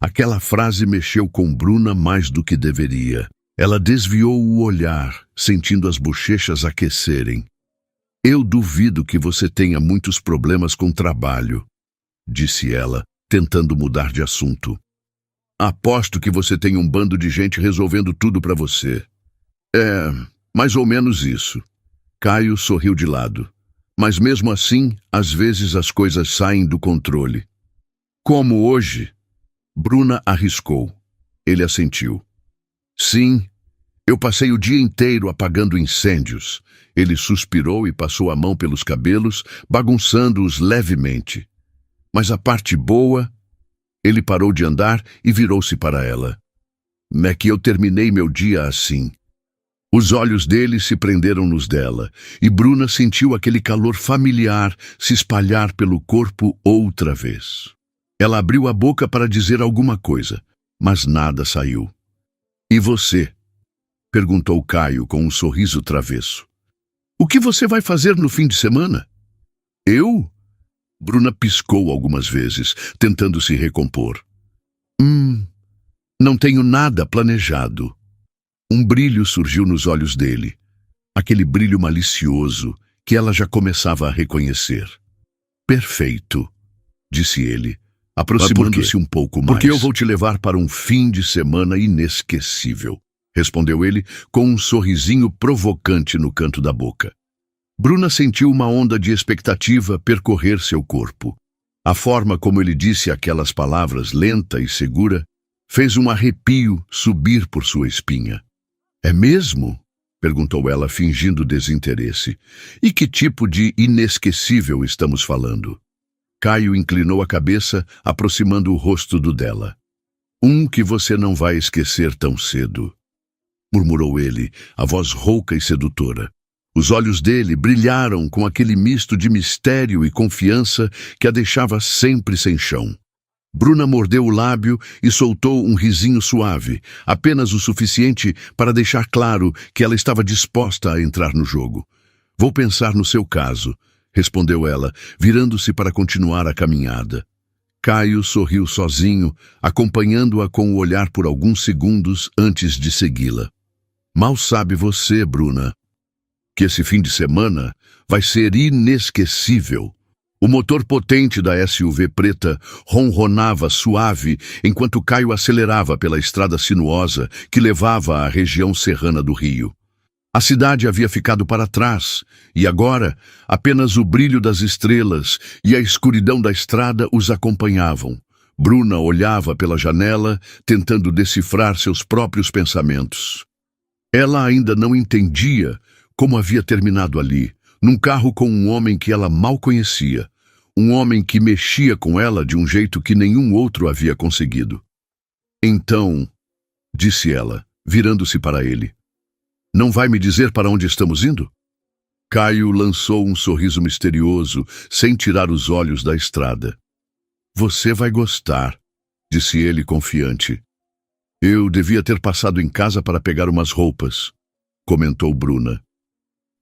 aquela frase mexeu com Bruna mais do que deveria. Ela desviou o olhar, sentindo as bochechas aquecerem. Eu duvido que você tenha muitos problemas com trabalho, disse ela, tentando mudar de assunto. Aposto que você tem um bando de gente resolvendo tudo para você. É, mais ou menos isso. Caio sorriu de lado. Mas mesmo assim, às vezes as coisas saem do controle. Como hoje? Bruna arriscou. Ele assentiu. Sim, eu passei o dia inteiro apagando incêndios. Ele suspirou e passou a mão pelos cabelos, bagunçando-os levemente. Mas a parte boa... Ele parou de andar e virou-se para ela. É que eu terminei meu dia assim. Os olhos dele se prenderam nos dela, e Bruna sentiu aquele calor familiar se espalhar pelo corpo outra vez. Ela abriu a boca para dizer alguma coisa, mas nada saiu. E você? Perguntou Caio com um sorriso travesso. O que você vai fazer no fim de semana? Eu? Bruna piscou algumas vezes, tentando se recompor. Não tenho nada planejado. Um brilho surgiu nos olhos dele, aquele brilho malicioso que ela já começava a reconhecer. Perfeito, disse ele, aproximando-se um pouco mais. Porque eu vou te levar para um fim de semana inesquecível, respondeu ele com um sorrisinho provocante no canto da boca. Bruna sentiu uma onda de expectativa percorrer seu corpo. A forma como ele disse aquelas palavras lenta e segura fez um arrepio subir por sua espinha. É mesmo? Perguntou ela, fingindo desinteresse. E que tipo de inesquecível estamos falando? Caio inclinou a cabeça, aproximando o rosto do dela. Um que você não vai esquecer tão cedo, murmurou ele, a voz rouca e sedutora. Os olhos dele brilharam com aquele misto de mistério e confiança que a deixava sempre sem chão. Bruna mordeu o lábio e soltou um risinho suave, apenas o suficiente para deixar claro que ela estava disposta a entrar no jogo. Vou pensar no seu caso, respondeu ela, virando-se para continuar a caminhada. Caio sorriu sozinho, acompanhando-a com o olhar por alguns segundos antes de segui-la. Mal sabe você, Bruna, que esse fim de semana vai ser inesquecível. O motor potente da SUV preta ronronava suave enquanto Caio acelerava pela estrada sinuosa que levava à região serrana do Rio. A cidade havia ficado para trás, e agora apenas o brilho das estrelas e a escuridão da estrada os acompanhavam. Bruna olhava pela janela, tentando decifrar seus próprios pensamentos. Ela ainda não entendia como havia terminado ali, num carro com um homem que ela mal conhecia. Um homem que mexia com ela de um jeito que nenhum outro havia conseguido. Então, disse ela, virando-se para ele, não vai me dizer para onde estamos indo? Caio lançou um sorriso misterioso, sem tirar os olhos da estrada. Você vai gostar, disse ele confiante. Eu devia ter passado em casa para pegar umas roupas, comentou Bruna.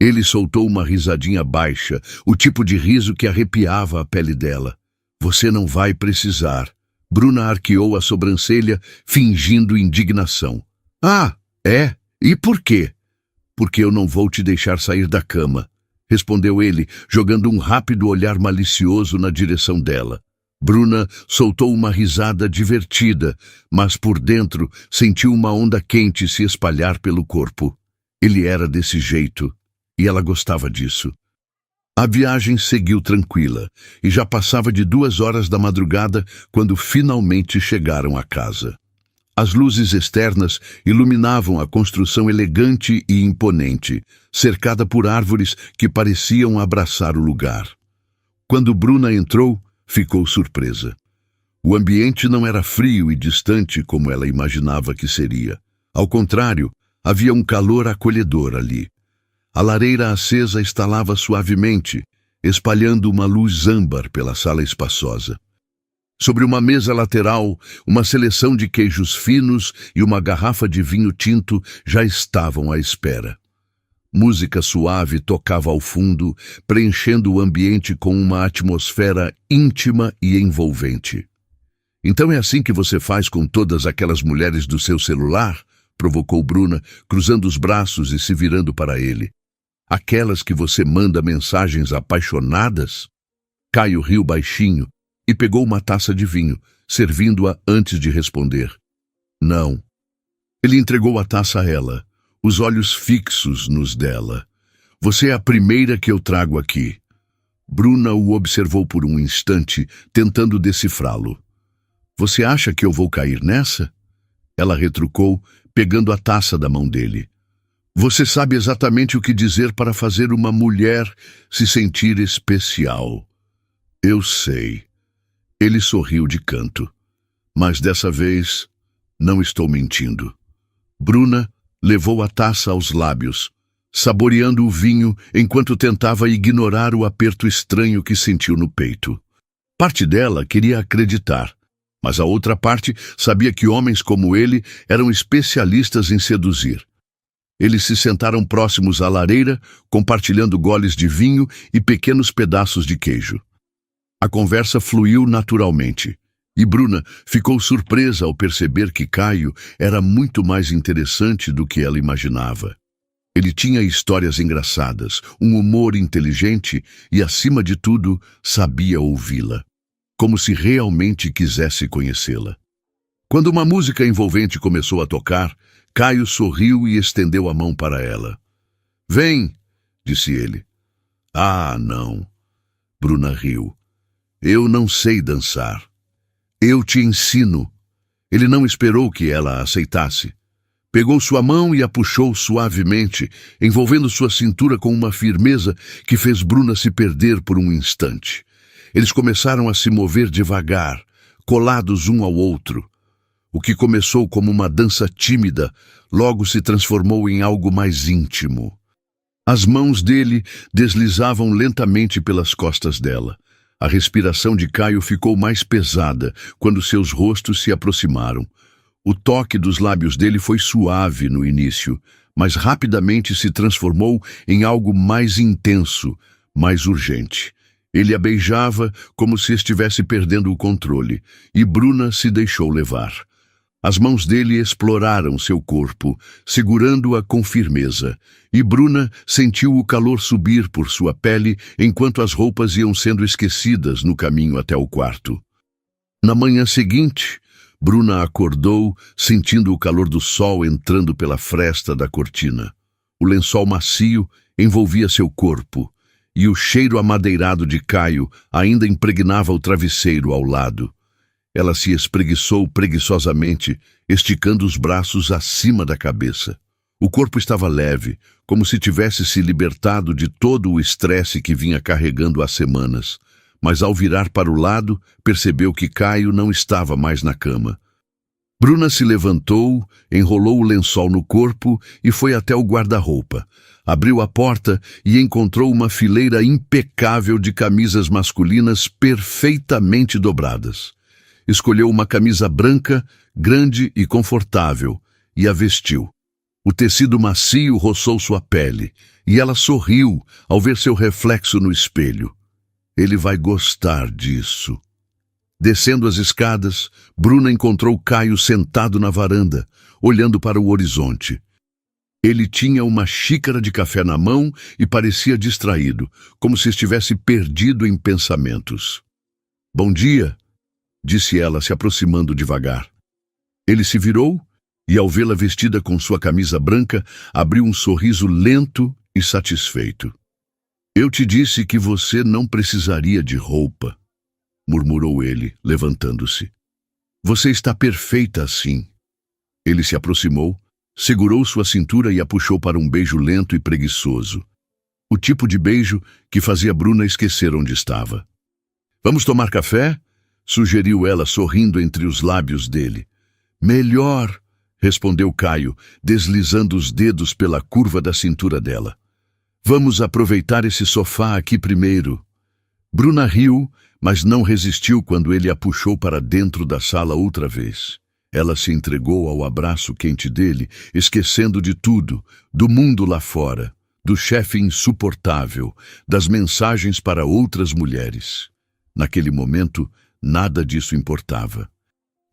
Ele soltou uma risadinha baixa, o tipo de riso que arrepiava a pele dela. Você não vai precisar. Bruna arqueou a sobrancelha, fingindo indignação. Ah, é? E por quê? Porque eu não vou te deixar sair da cama, respondeu ele, jogando um rápido olhar malicioso na direção dela. Bruna soltou uma risada divertida, mas por dentro sentiu uma onda quente se espalhar pelo corpo. Ele era desse jeito. E ela gostava disso. A viagem seguiu tranquila, e já passava de 2 horas da madrugada quando finalmente chegaram à casa. As luzes externas iluminavam a construção elegante e imponente, cercada por árvores que pareciam abraçar o lugar. Quando Bruna entrou, ficou surpresa. O ambiente não era frio e distante como ela imaginava que seria. Ao contrário, havia um calor acolhedor ali. A lareira acesa estalava suavemente, espalhando uma luz âmbar pela sala espaçosa. Sobre uma mesa lateral, uma seleção de queijos finos e uma garrafa de vinho tinto já estavam à espera. Música suave tocava ao fundo, preenchendo o ambiente com uma atmosfera íntima e envolvente. Então é assim que você faz com todas aquelas mulheres do seu celular? Provocou Bruna, cruzando os braços e se virando para ele. Aquelas que você manda mensagens apaixonadas? Caio riu baixinho e pegou uma taça de vinho, servindo-a antes de responder. Não. Ele entregou a taça a ela, os olhos fixos nos dela. Você é a primeira que eu trago aqui. Bruna o observou por um instante, tentando decifrá-lo. Você acha que eu vou cair nessa? Ela retrucou, pegando a taça da mão dele. Você sabe exatamente o que dizer para fazer uma mulher se sentir especial. Eu sei. Ele sorriu de canto. Mas dessa vez, não estou mentindo. Bruna levou a taça aos lábios, saboreando o vinho enquanto tentava ignorar o aperto estranho que sentiu no peito. Parte dela queria acreditar, mas a outra parte sabia que homens como ele eram especialistas em seduzir. Eles se sentaram próximos à lareira, compartilhando goles de vinho e pequenos pedaços de queijo. A conversa fluiu naturalmente, e Bruna ficou surpresa ao perceber que Caio era muito mais interessante do que ela imaginava. Ele tinha histórias engraçadas, um humor inteligente e, acima de tudo, sabia ouvi-la, como se realmente quisesse conhecê-la. Quando uma música envolvente começou a tocar, Caio sorriu e estendeu a mão para ela. Vem, disse ele. Ah, não. Bruna riu. Eu não sei dançar. Eu te ensino. Ele não esperou que ela aceitasse. Pegou sua mão e a puxou suavemente, envolvendo sua cintura com uma firmeza que fez Bruna se perder por um instante. Eles começaram a se mover devagar, colados um ao outro. O que começou como uma dança tímida, logo se transformou em algo mais íntimo. As mãos dele deslizavam lentamente pelas costas dela. A respiração de Caio ficou mais pesada quando seus rostos se aproximaram. O toque dos lábios dele foi suave no início, mas rapidamente se transformou em algo mais intenso, mais urgente. Ele a beijava como se estivesse perdendo o controle, e Bruna se deixou levar. As mãos dele exploraram seu corpo, segurando-a com firmeza, e Bruna sentiu o calor subir por sua pele enquanto as roupas iam sendo esquecidas no caminho até o quarto. Na manhã seguinte, Bruna acordou, sentindo o calor do sol entrando pela fresta da cortina. O lençol macio envolvia seu corpo, e o cheiro amadeirado de Caio ainda impregnava o travesseiro ao lado. Ela se espreguiçou preguiçosamente, esticando os braços acima da cabeça. O corpo estava leve, como se tivesse se libertado de todo o estresse que vinha carregando há semanas. Mas ao virar para o lado, percebeu que Caio não estava mais na cama. Bruna se levantou, enrolou o lençol no corpo e foi até o guarda-roupa. Abriu a porta e encontrou uma fileira impecável de camisas masculinas perfeitamente dobradas. Escolheu uma camisa branca, grande e confortável, e a vestiu. O tecido macio roçou sua pele, e ela sorriu ao ver seu reflexo no espelho. Ele vai gostar disso. Descendo as escadas, Bruna encontrou Caio sentado na varanda, olhando para o horizonte. Ele tinha uma xícara de café na mão e parecia distraído, como se estivesse perdido em pensamentos. "Bom dia", disse ela, se aproximando devagar. Ele se virou e, ao vê-la vestida com sua camisa branca, abriu um sorriso lento e satisfeito. "Eu te disse que você não precisaria de roupa", murmurou ele, levantando-se. "Você está perfeita assim." Ele se aproximou, segurou sua cintura e a puxou para um beijo lento e preguiçoso. O tipo de beijo que fazia Bruna esquecer onde estava. "Vamos tomar café?" sugeriu ela, sorrindo entre os lábios dele. "Melhor", respondeu Caio, deslizando os dedos pela curva da cintura dela. "Vamos aproveitar esse sofá aqui primeiro." Bruna riu, mas não resistiu quando ele a puxou para dentro da sala outra vez. Ela se entregou ao abraço quente dele, esquecendo de tudo, do mundo lá fora, do chefe insuportável, das mensagens para outras mulheres. Naquele momento, nada disso importava.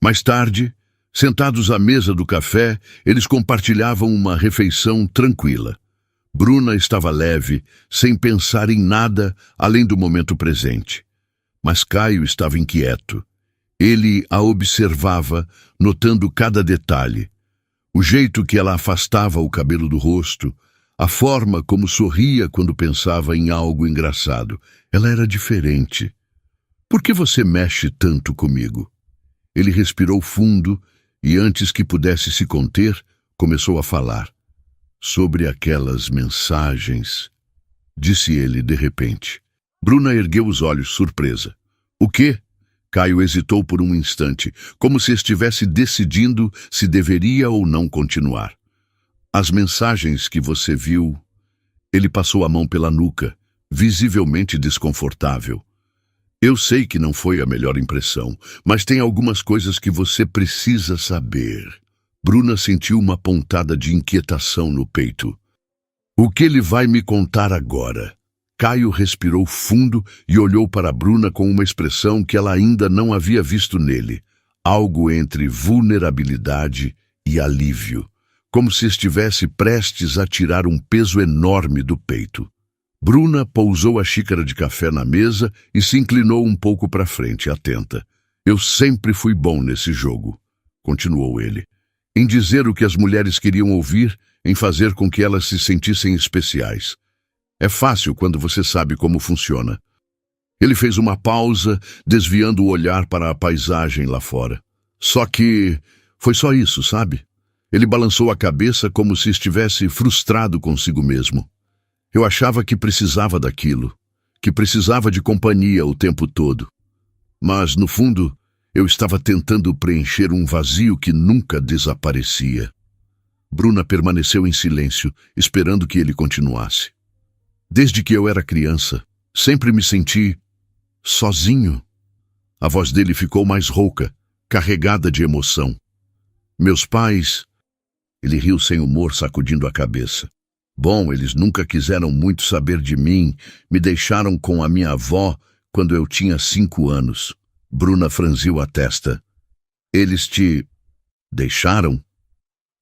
Mais tarde, sentados à mesa do café, eles compartilhavam uma refeição tranquila. Bruna estava leve, sem pensar em nada além do momento presente. Mas Caio estava inquieto. Ele a observava, notando cada detalhe. O jeito que ela afastava o cabelo do rosto, a forma como sorria quando pensava em algo engraçado. Ela era diferente. "Por que você mexe tanto comigo?" Ele respirou fundo e, antes que pudesse se conter, começou a falar. "Sobre aquelas mensagens", disse ele de repente. Bruna ergueu os olhos, surpresa. "O quê?" Caio hesitou por um instante, como se estivesse decidindo se deveria ou não continuar. "As mensagens que você viu." Ele passou a mão pela nuca, visivelmente desconfortável. "Eu sei que não foi a melhor impressão, mas tem algumas coisas que você precisa saber." Bruna sentiu uma pontada de inquietação no peito. "O que ele vai me contar agora?" Caio respirou fundo e olhou para Bruna com uma expressão que ela ainda não havia visto nele. Algo entre vulnerabilidade e alívio, como se estivesse prestes a tirar um peso enorme do peito. Bruna pousou a xícara de café na mesa e se inclinou um pouco para frente, atenta. "Eu sempre fui bom nesse jogo", continuou ele. "Em dizer o que as mulheres queriam ouvir, em fazer com que elas se sentissem especiais. É fácil quando você sabe como funciona." Ele fez uma pausa, desviando o olhar para a paisagem lá fora. "Só que foi só isso, sabe? Ele balançou a cabeça como se estivesse frustrado consigo mesmo. Eu achava que precisava daquilo, que precisava de companhia o tempo todo. Mas, no fundo, eu estava tentando preencher um vazio que nunca desaparecia. Bruna permaneceu em silêncio, esperando que ele continuasse. Desde que eu era criança, sempre me senti sozinho. A voz dele ficou mais rouca, carregada de emoção. Meus pais... Ele riu sem humor, sacudindo a cabeça. Bom, eles nunca quiseram muito saber de mim. Me deixaram com a minha avó quando eu tinha 5 anos. Bruna franziu a testa. Eles te... deixaram?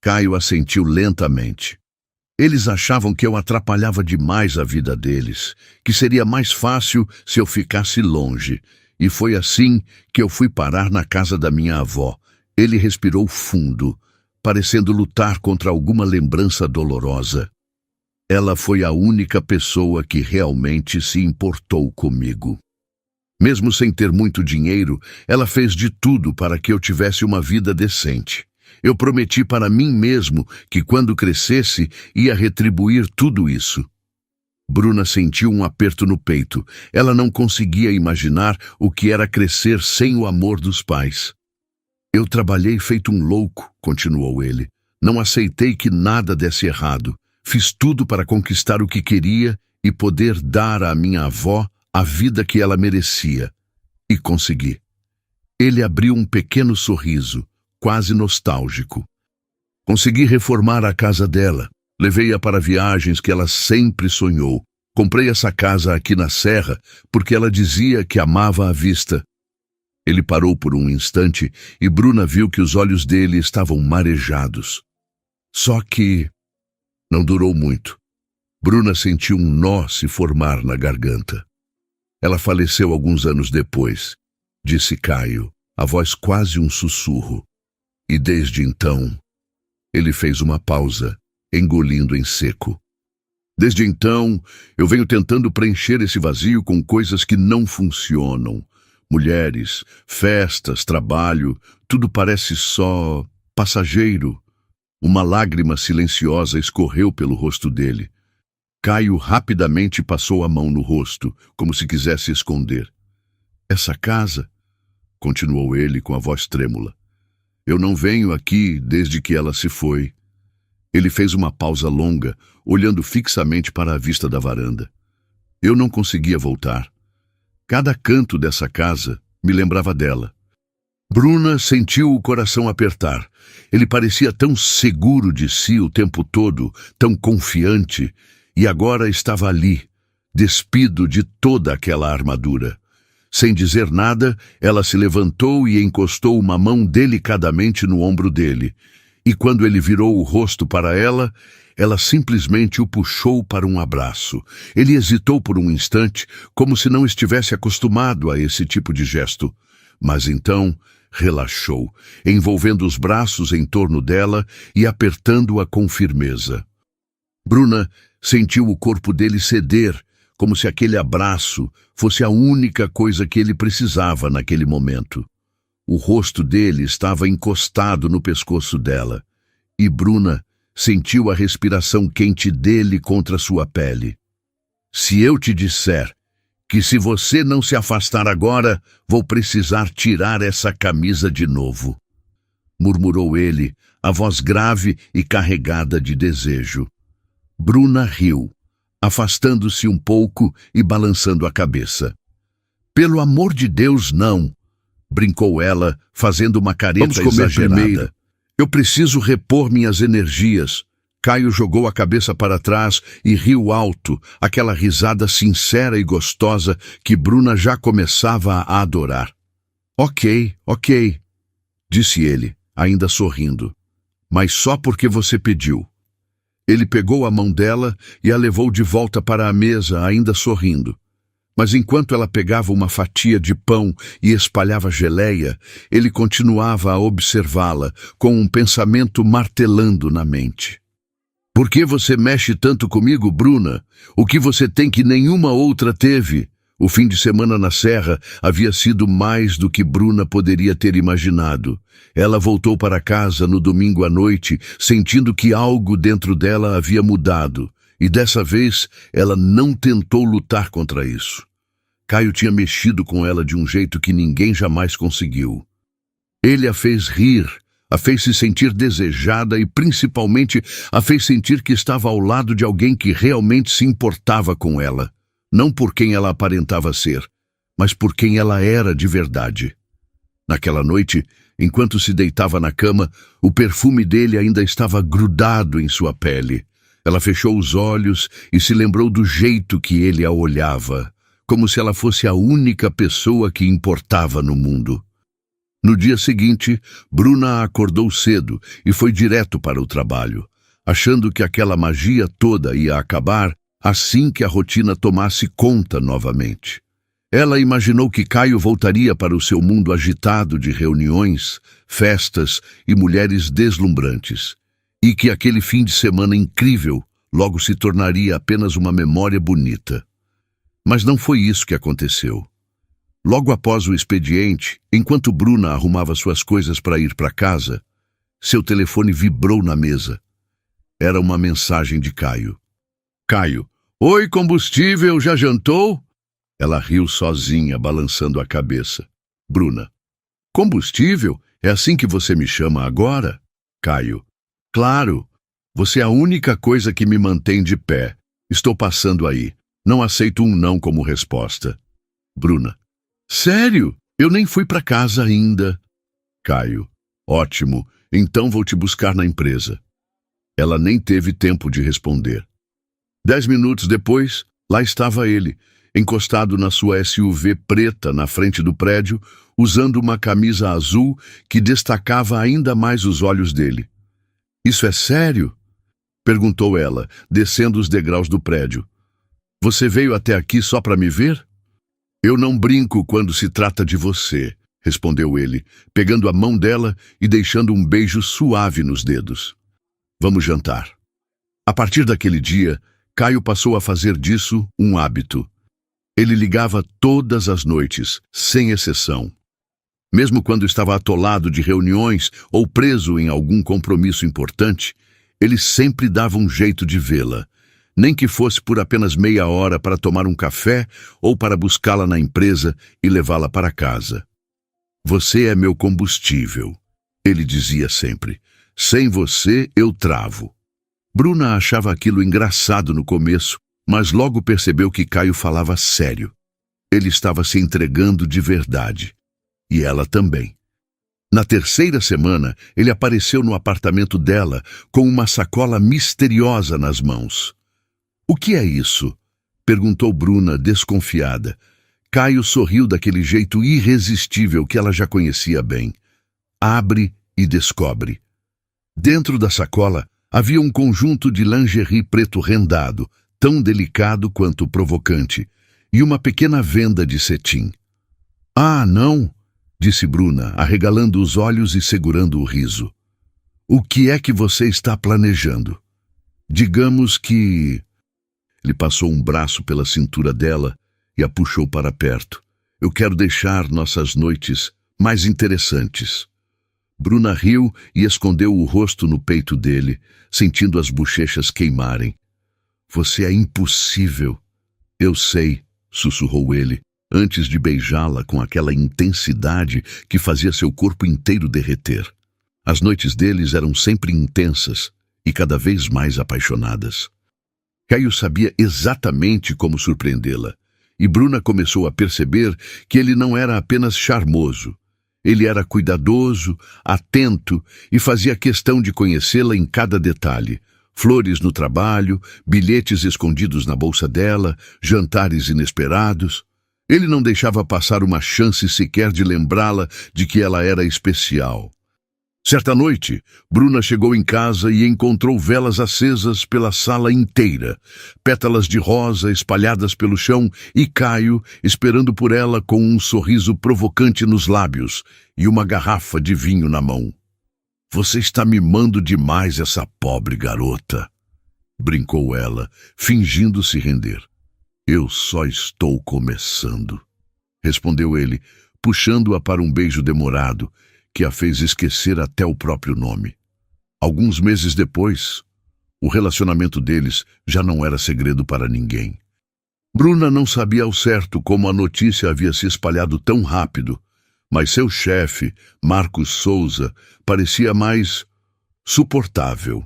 Caio assentiu lentamente. Eles achavam que eu atrapalhava demais a vida deles, que seria mais fácil se eu ficasse longe. E foi assim que eu fui parar na casa da minha avó. Ele respirou fundo, parecendo lutar contra alguma lembrança dolorosa. Ela foi a única pessoa que realmente se importou comigo. Mesmo sem ter muito dinheiro, ela fez de tudo para que eu tivesse uma vida decente. Eu prometi para mim mesmo que quando crescesse ia retribuir tudo isso. Bruna sentiu um aperto no peito. Ela não conseguia imaginar o que era crescer sem o amor dos pais. Eu trabalhei feito um louco, continuou ele. Não aceitei que nada desse errado. Fiz tudo para conquistar o que queria e poder dar à minha avó a vida que ela merecia. E consegui. Ele abriu um pequeno sorriso, quase nostálgico. Consegui reformar a casa dela. Levei-a para viagens que ela sempre sonhou. Comprei essa casa aqui na Serra porque ela dizia que amava a vista. Ele parou por um instante e Bruna viu que os olhos dele estavam marejados. Só que não durou muito. Bruna sentiu um nó se formar na garganta. Ela faleceu alguns anos depois, disse Caio, a voz quase um sussurro. E desde então, ele fez uma pausa, engolindo em seco. Desde então, eu venho tentando preencher esse vazio com coisas que não funcionam. Mulheres, festas, trabalho, tudo parece só passageiro. Uma lágrima silenciosa escorreu pelo rosto dele. Caio rapidamente passou a mão no rosto, como se quisesse esconder. Essa casa, continuou ele com a voz trêmula. Eu não venho aqui desde que ela se foi. Ele fez uma pausa longa, olhando fixamente para a vista da varanda. Eu não conseguia voltar. Cada canto dessa casa me lembrava dela. Bruna sentiu o coração apertar. Ele parecia tão seguro de si o tempo todo, tão confiante, e agora estava ali, despido de toda aquela armadura. Sem dizer nada, ela se levantou e encostou uma mão delicadamente no ombro dele. E quando ele virou o rosto para ela, ela simplesmente o puxou para um abraço. Ele hesitou por um instante, como se não estivesse acostumado a esse tipo de gesto. Mas então relaxou, envolvendo os braços em torno dela e apertando-a com firmeza. Bruna sentiu o corpo dele ceder, como se aquele abraço fosse a única coisa que ele precisava naquele momento. O rosto dele estava encostado no pescoço dela, e Bruna sentiu a respiração quente dele contra sua pele. Se eu te disser que se você não se afastar agora, vou precisar tirar essa camisa de novo, murmurou ele, a voz grave e carregada de desejo. Bruna riu, afastando-se um pouco e balançando a cabeça. Pelo amor de Deus, não, brincou ela, fazendo uma careta exagerada. Primeiro. Eu preciso repor minhas energias. Caio jogou a cabeça para trás e riu alto, aquela risada sincera e gostosa que Bruna já começava a adorar. Ok, disse ele, ainda sorrindo. Mas só porque você pediu. Ele pegou a mão dela e a levou de volta para a mesa, ainda sorrindo. Mas enquanto ela pegava uma fatia de pão e espalhava geleia, ele continuava a observá-la, com um pensamento martelando na mente. Por que você mexe tanto comigo, Bruna? O que você tem que nenhuma outra teve? O fim de semana na serra havia sido mais do que Bruna poderia ter imaginado. Ela voltou para casa no domingo à noite, sentindo que algo dentro dela havia mudado, e dessa vez ela não tentou lutar contra isso. Caio tinha mexido com ela de um jeito que ninguém jamais conseguiu. Ele a fez rir, a fez se sentir desejada e, principalmente, a fez sentir que estava ao lado de alguém que realmente se importava com ela. Não por quem ela aparentava ser, mas por quem ela era de verdade. Naquela noite, enquanto se deitava na cama, o perfume dele ainda estava grudado em sua pele. Ela fechou os olhos e se lembrou do jeito que ele a olhava, como se ela fosse a única pessoa que importava no mundo. No dia seguinte, Bruna acordou cedo e foi direto para o trabalho, achando que aquela magia toda ia acabar assim que a rotina tomasse conta novamente. Ela imaginou que Caio voltaria para o seu mundo agitado de reuniões, festas e mulheres deslumbrantes, e que aquele fim de semana incrível logo se tornaria apenas uma memória bonita. Mas não foi isso que aconteceu. Logo após o expediente, enquanto Bruna arrumava suas coisas para ir para casa, seu telefone vibrou na mesa. Era uma mensagem de Caio. Caio: Oi, combustível, já jantou? Ela riu sozinha, balançando a cabeça. Bruna: Combustível? É assim que você me chama agora? Caio: Claro, você é a única coisa que me mantém de pé. Estou passando aí. Não aceito um não como resposta. Bruna: Sério? Eu nem fui para casa ainda. Caio: Ótimo, então vou te buscar na empresa. Ela nem teve tempo de responder. 10 minutos depois, lá estava ele, encostado na sua SUV preta na frente do prédio, usando uma camisa azul que destacava ainda mais os olhos dele. Isso é sério? Perguntou ela, descendo os degraus do prédio. Você veio até aqui só para me ver? Eu não brinco quando se trata de você, respondeu ele, pegando a mão dela e deixando um beijo suave nos dedos. Vamos jantar. A partir daquele dia, Caio passou a fazer disso um hábito. Ele ligava todas as noites, sem exceção. Mesmo quando estava atolado de reuniões ou preso em algum compromisso importante, ele sempre dava um jeito de vê-la, nem que fosse por apenas meia hora para tomar um café ou para buscá-la na empresa e levá-la para casa. Você é meu combustível, ele dizia sempre. Sem você, eu travo. Bruna achava aquilo engraçado no começo, mas logo percebeu que Caio falava sério. Ele estava se entregando de verdade. E ela também. Na terceira semana, ele apareceu no apartamento dela com uma sacola misteriosa nas mãos. O que é isso? Perguntou Bruna, desconfiada. Caio sorriu daquele jeito irresistível que ela já conhecia bem. Abre e descobre. Dentro da sacola havia um conjunto de lingerie preto rendado, tão delicado quanto provocante, e uma pequena venda de cetim. Ah, não, disse Bruna, arregalando os olhos e segurando o riso. O que é que você está planejando? Digamos que... Ele passou um braço pela cintura dela e a puxou para perto. Eu quero deixar nossas noites mais interessantes. Bruna riu e escondeu o rosto no peito dele, sentindo as bochechas queimarem. Você é impossível. Eu sei, sussurrou ele, antes de beijá-la com aquela intensidade que fazia seu corpo inteiro derreter. As noites deles eram sempre intensas e cada vez mais apaixonadas. Caio sabia exatamente como surpreendê-la, e Bruna começou a perceber que ele não era apenas charmoso. Ele era cuidadoso, atento e fazia questão de conhecê-la em cada detalhe. Flores no trabalho, bilhetes escondidos na bolsa dela, jantares inesperados. Ele não deixava passar uma chance sequer de lembrá-la de que ela era especial. Certa noite, Bruna chegou em casa e encontrou velas acesas pela sala inteira, pétalas de rosa espalhadas pelo chão e Caio esperando por ela com um sorriso provocante nos lábios e uma garrafa de vinho na mão. Você está mimando demais essa pobre garota, brincou ela, fingindo se render. Eu só estou começando, respondeu ele, puxando-a para um beijo demorado, que a fez esquecer até o próprio nome. Alguns meses depois, o relacionamento deles já não era segredo para ninguém. Bruna não sabia ao certo como a notícia havia se espalhado tão rápido, mas seu chefe, Marcos Souza, parecia mais suportável.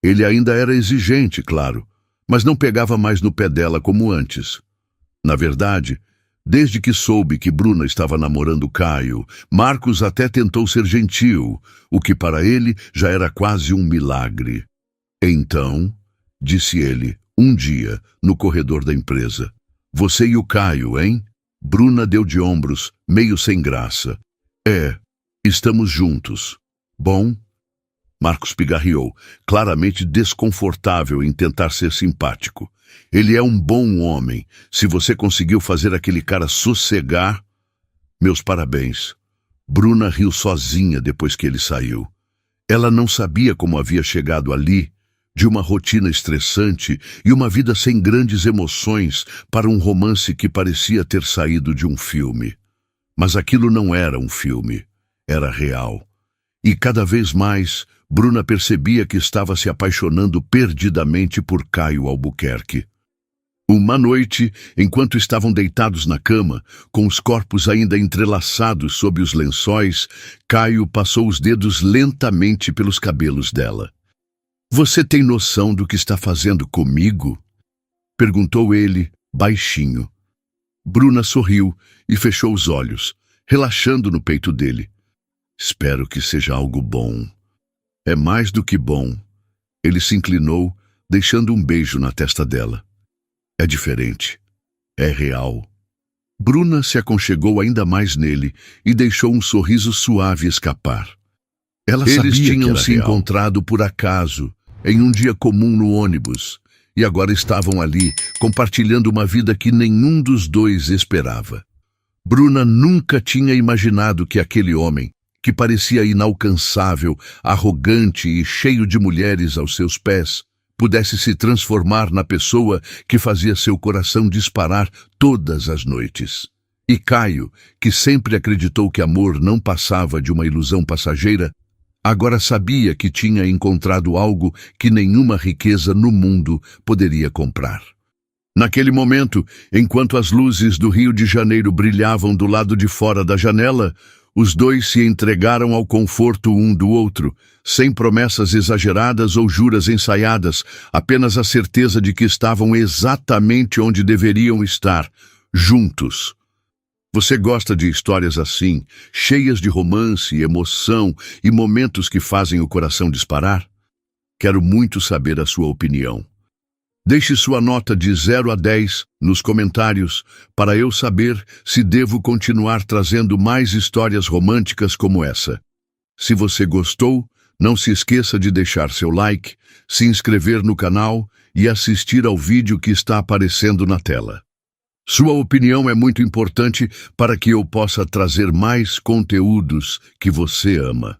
Ele ainda era exigente, claro, mas não pegava mais no pé dela como antes. Na verdade, desde que soube que Bruna estava namorando Caio, Marcos até tentou ser gentil, o que para ele já era quase um milagre. Então, disse ele, um dia, no corredor da empresa, você e o Caio, hein? Bruna deu de ombros, meio sem graça. Estamos juntos. Bom? Marcos pigarreou, claramente desconfortável em tentar ser simpático. Ele é um bom homem. Se você conseguiu fazer aquele cara sossegar, meus parabéns. Bruna riu sozinha depois que ele saiu. Ela não sabia como havia chegado ali, de uma rotina estressante e uma vida sem grandes emoções, para um romance que parecia ter saído de um filme. Mas aquilo não era um filme, era real. E cada vez mais, Bruna percebia que estava se apaixonando perdidamente por Caio Albuquerque. Uma noite, enquanto estavam deitados na cama, com os corpos ainda entrelaçados sob os lençóis, Caio passou os dedos lentamente pelos cabelos dela. Você tem noção do que está fazendo comigo? Perguntou ele, baixinho. Bruna sorriu e fechou os olhos, relaxando no peito dele. Espero que seja algo bom. É mais do que bom. Ele se inclinou, deixando um beijo na testa dela. É diferente. É real. Bruna se aconchegou ainda mais nele e deixou um sorriso suave escapar. Eles tinham se encontrado por acaso, em um dia comum no ônibus, e agora estavam ali, compartilhando uma vida que nenhum dos dois esperava. Bruna nunca tinha imaginado que aquele homem, que parecia inalcançável, arrogante e cheio de mulheres aos seus pés, pudesse se transformar na pessoa que fazia seu coração disparar todas as noites. E Caio, que sempre acreditou que amor não passava de uma ilusão passageira, agora sabia que tinha encontrado algo que nenhuma riqueza no mundo poderia comprar. Naquele momento, enquanto as luzes do Rio de Janeiro brilhavam do lado de fora da janela, os dois se entregaram ao conforto um do outro, sem promessas exageradas ou juras ensaiadas, apenas a certeza de que estavam exatamente onde deveriam estar, juntos. Você gosta de histórias assim, cheias de romance, emoção e momentos que fazem o coração disparar? Quero muito saber a sua opinião. Deixe sua nota de 0 a 10 nos comentários para eu saber se devo continuar trazendo mais histórias românticas como essa. Se você gostou, não se esqueça de deixar seu like, se inscrever no canal e assistir ao vídeo que está aparecendo na tela. Sua opinião é muito importante para que eu possa trazer mais conteúdos que você ama.